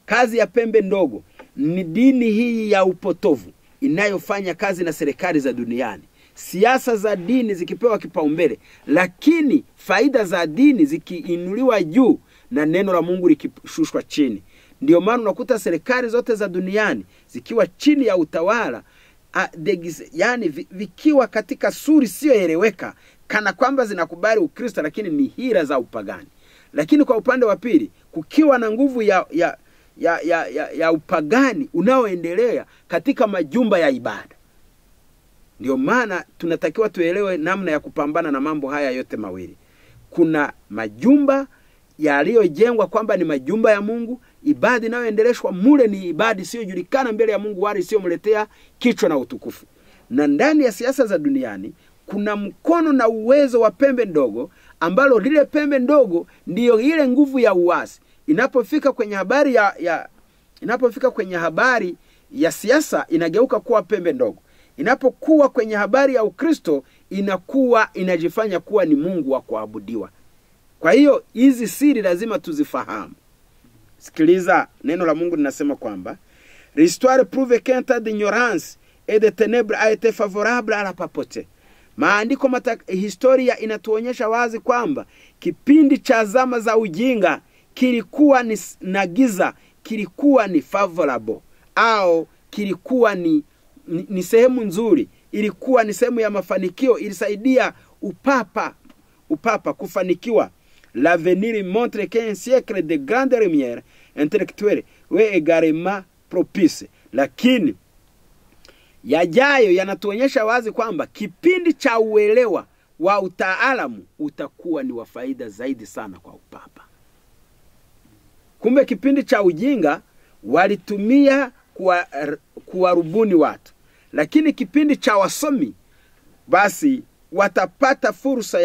Kazi ya pembe ndogo ni dini hii ya upotovu inayofanya kazi na serikali za duniani. Siasa za dini zikipewa kipaumbele, lakini faida za dini zikiinuliwa juu na neno la Mungu likishushwa chini. Ndio maana unakuta serikali zote za duniani zikiwa chini ya utawala yani vikiwa katika suri sio eleweka, kana kwamba zinakubali Ukristo, lakini ni hila za upagani. Lakini kwa upande wa pili, kukiwa na nguvu ya upagani unaoendelea katika majumba ya ibada. Ndio maana tunatakiwa tuelewe namna ya kupambana na mambo haya yote mawili. Kuna majumba yaliyojengwa kwamba ni majumba ya Mungu, ibada inayoendeleshwa mule ni ibada isiyojulikana mbele ya Mungu wala isiyomletea kichwa na utukufu. Na ndani ya siasa za duniani kuna mkono na uwezo wa pembe ndogo, ambalo lile pembe ndogo ndiyo ile nguvu ya uasi. Inapofika kwenye habari ya siasa inageuka kuwa pembe ndogo. Inapokuwa kwenye habari ya Ukristo inajifanya kuwa ni Mungu wa kuabudiwa. Kwa hiyo hizi siri lazima tuzifahamu. Sikiliza, neno la Mungu linasema kwamba l'histoire prouve qu'un tas d'ignorance et de ténèbres a été favorable à la papauté. Maandiko historia inatuonyesha wazi kwamba kipindi cha zama za ujinga kilikuwa na giza, kilikuwa ni favorable, au kilikuwa ni sehemu nzuri, ilikuwa ni sehemu ya mafanikio, ilisaidia upapa kufanikiwa. L'avenir montre qu'un siècle de grande lumière intellectuelle est également propice. Lakini yajayo yanatuonyesha wazi kwamba kipindi cha uelewa wa utaalamu utakuwa ni wa faida zaidi sana kwa upapa. Kumbe kipindi cha ujinga walitumia kuwarubuni watu, lakini kipindi cha wasomi basi watapata fursa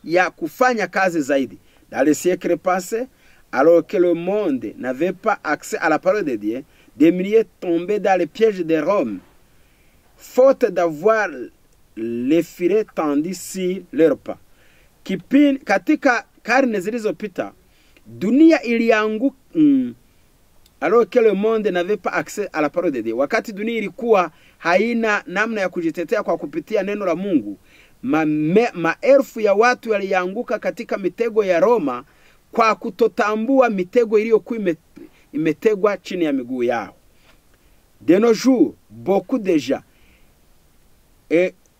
ya kufanya kazi zaidi. Dans les siècles passés, alors que le monde n'avait pas accès à la parole de Dieu, des milliers tombaient dans les pièges de Rome, faute d'avoir les filets tendus sur leurs pas. Katika karne zilizopita, dunia ilianguka, alors que le monde n'avait pas accès à la parole de Dieu. Wakati dunia ilikuwa haina namna ya kujitetea kwa kupitia neno la Mungu, maelfu ya watu walianguka katika mitego ya Roma kwa kutotambua mitego iliyokuwa imetegwa chini ya miguu yao. De nos jours, beaucoup de gens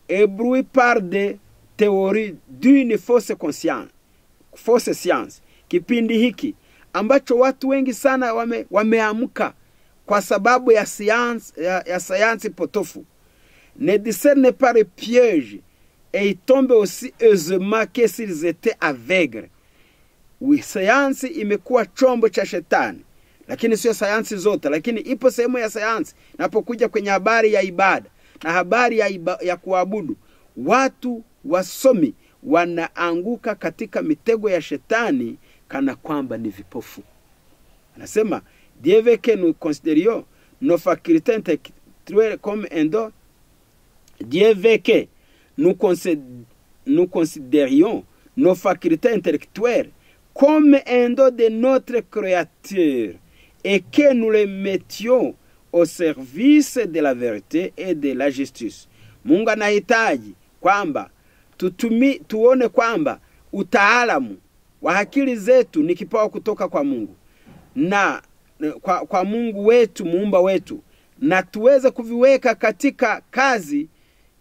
éblouis par des théories d'une fausse science. Kipindi hiki ambacho watu wengi sana wameamka kwa sababu ya sayansi potofu. Ne discerne pas les pièges et ils tombent aussi aisément que s'ils étaient aveugles. Sayansi imekuwa chombo cha shetani, lakini sio sayansi zote, lakini ipo sehemu ya sayansi. Napokuja kwenye habari ya ibada na habari ya kuabudu, watu wasomi wanaanguka katika mitego ya shetani kana kwamba ni vipofu. Anasema, Dieu veut que nous considérions nos facultés intellectuelles comme un don. Dieu veut que nous considérions nos facultés intellectuelles comme un don de notre Créateur et que nous les mettions au service de la vérité et de la justice. Mungu anahitaji kwamba tuone kwamba utaalamu wa akili zetu ni kipawa kutoka kwa Mungu, na kwa Mungu wetu, muumba wetu, na tuweze kuviweka katika kazi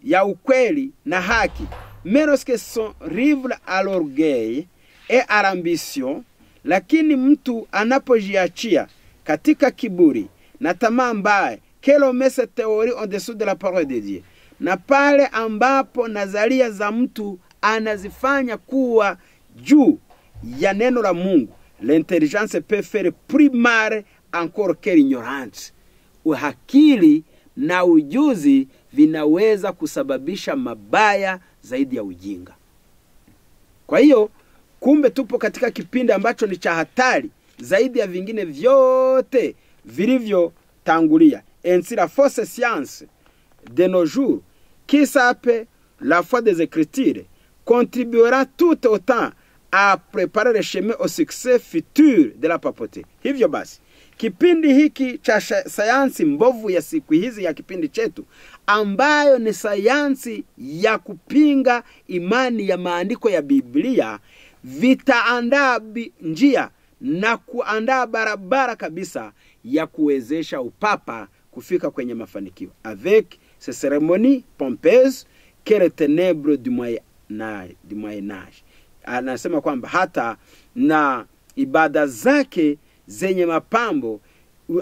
ya ukweli na haki. Menos que son rivre à l'orgueil et à l'ambition, lakini mtu anapojiachia katika kiburi na tamaa mbaya, que l'on met cette théorie en dessous de la parole de Dieu, na pale ambapo nazaria za mtu anazifanya kuwa juu ya neno la Mungu, l'intelligence peut faire primaire encore que l'ignorance. Uhakili na ujuzi vinaweza kusababisha mabaya zaidi ya ujinga. Kwa hiyo, kumbe tupo katika kipindi ambacho ni cha hatari zaidi ya vingine vyote vilivyo tangulia. Ainsi la fausse science de nos jours, qui s'appelle la foi des Écritures, contribuera tout autant à préparer le chemin au succès futur de la papauté. Hivyo basi, kipindi hiki cha sayansi mbovu ya siku hizi ya kipindi chetu, ambayo ni sayansi ya kupinga imani ya maandiko ya Biblia, vitaandaa njia na kuandaa barabara kabisa ya kuwezesha upapa kufika kwenye mafanikio. Avec ces cérémonies pompeuses que les ténèbres du Moyen Âge. Anasema kwamba hata na ibada zake zenye mapambo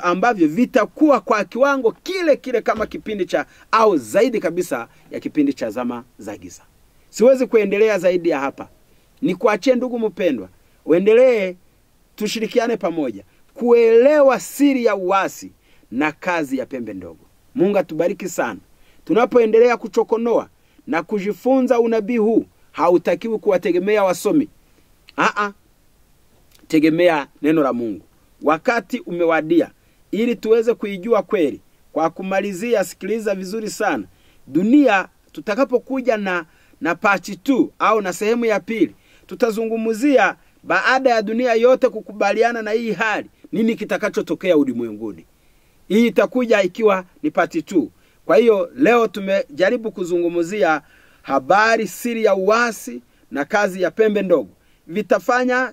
ambavyo vitakuwa kwa kiwango kile kile kama kipindi cha au zaidi kabisa ya kipindi cha zama za giza. Siwezi kuendelea zaidi ya hapa. Ni kuachie ndugu mpendwa, uendelee, tushirikiane pamoja kuelewa siri ya uasi na kazi ya pembe ndogo. Mungu atubariki sana. Tunapoendelea kuchokonoa na kujifunza unabii huu, hautakiwi kuwategemea wasomi. Tegemea neno la Mungu. Wakati umewadia ili tuweze kuijua kweli. Kwa kumalizia, sikiliza vizuri sana. Dunia tutakapokuja na part 2 au na sehemu ya pili, tutazungumzia baada ya dunia yote kukubaliana na hii hali, nini kitakachotokea ulimwenguni. Hii itakuja ikiwa ni part 2. Kwa hiyo leo tumejaribu kuzungumzia habari siri ya uasi na kazi ya pembe ndogo. Vitafanya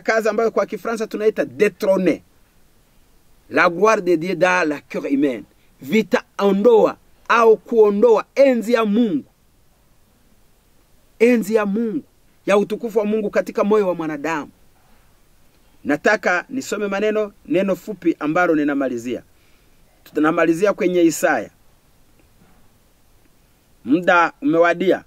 kazi ambayo kwa Kifaransa tunaita détrôner la gloire de Dieu dans la cœur humaine. Vitaondoa au kuondoa enzi ya Mungu. Enzi ya Mungu, ya utukufu wa Mungu katika moyo wa mwanadamu. Nataka nisome neno fupi ambalo ninamalizia. Tunamalizia kwenye Isaya. Muda umewadia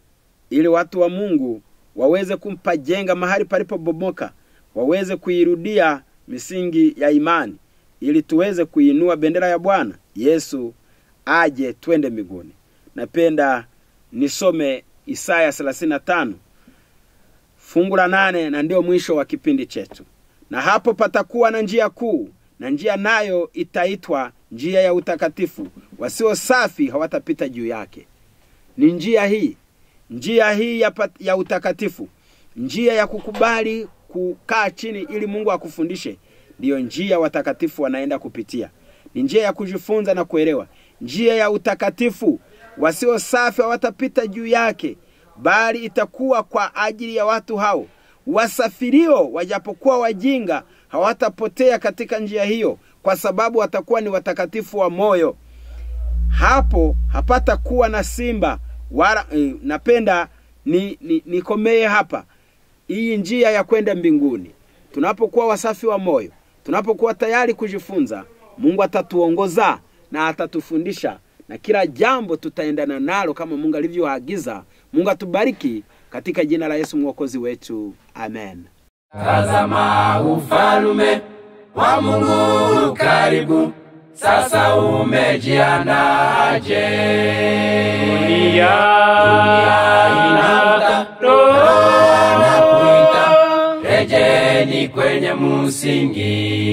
ili watu wa Mungu waweze kumpa jenga mahali palipo bomoka, waweze kuirudia misingi ya imani, ili tuweze kuinua bendera ya Bwana Yesu aje twende mbinguni. Napenda nisome Isaya 35 fungu la 8, na ndio mwisho wa kipindi chetu. Na hapo patakuwa na njia kuu, na njia nayo itaitwa njia ya utakatifu, wasio safi hawatapita juu yake. Ni njia hii ya utakatifu, njia ya kukubali kukaa chini ili Mungu akufundishe, ndiyo njia watakatifu wanaenda kupitia. Ni njia ya kujifunza na kuelewa. Njia ya utakatifu, wasio safi hawatapita juu yake, bali itakuwa kwa ajili ya watu hao. Wasafirio wajapokuwa wajinga hawatapotea katika njia hiyo, kwa sababu watakuwa ni watakatifu wa moyo. Hapo hapata kuwa na simba wala napenda nikomee hapa. Hii njia ya kwenda mbinguni, tunapokuwa wasafi wa moyo, Tunapokuwa tayari kujifunza, Mungu atatuongoza na atatufundisha, na kila jambo tutaendana nalo kama Mungu alivyoagiza. Mungu atubariki katika jina la Yesu Mwokozi wetu. Amen. Tazama ufalme wa Mungu karibu, sasa umejiandaje? Dunia inakuita, rejeni kwenye msingi.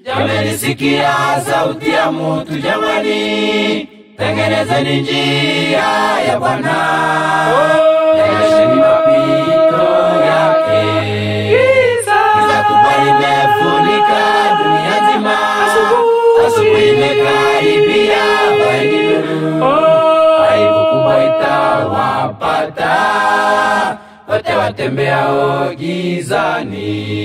Jamani, sikia sauti ya mtu jamani, tengenezeni njia ya Bwana, yasheni mapito yake. Giza kubwa limefunika dunia nzima, asubuhi imekaribia, vaeni nuru, aibu kubwa itawapata wote watembeao gizani.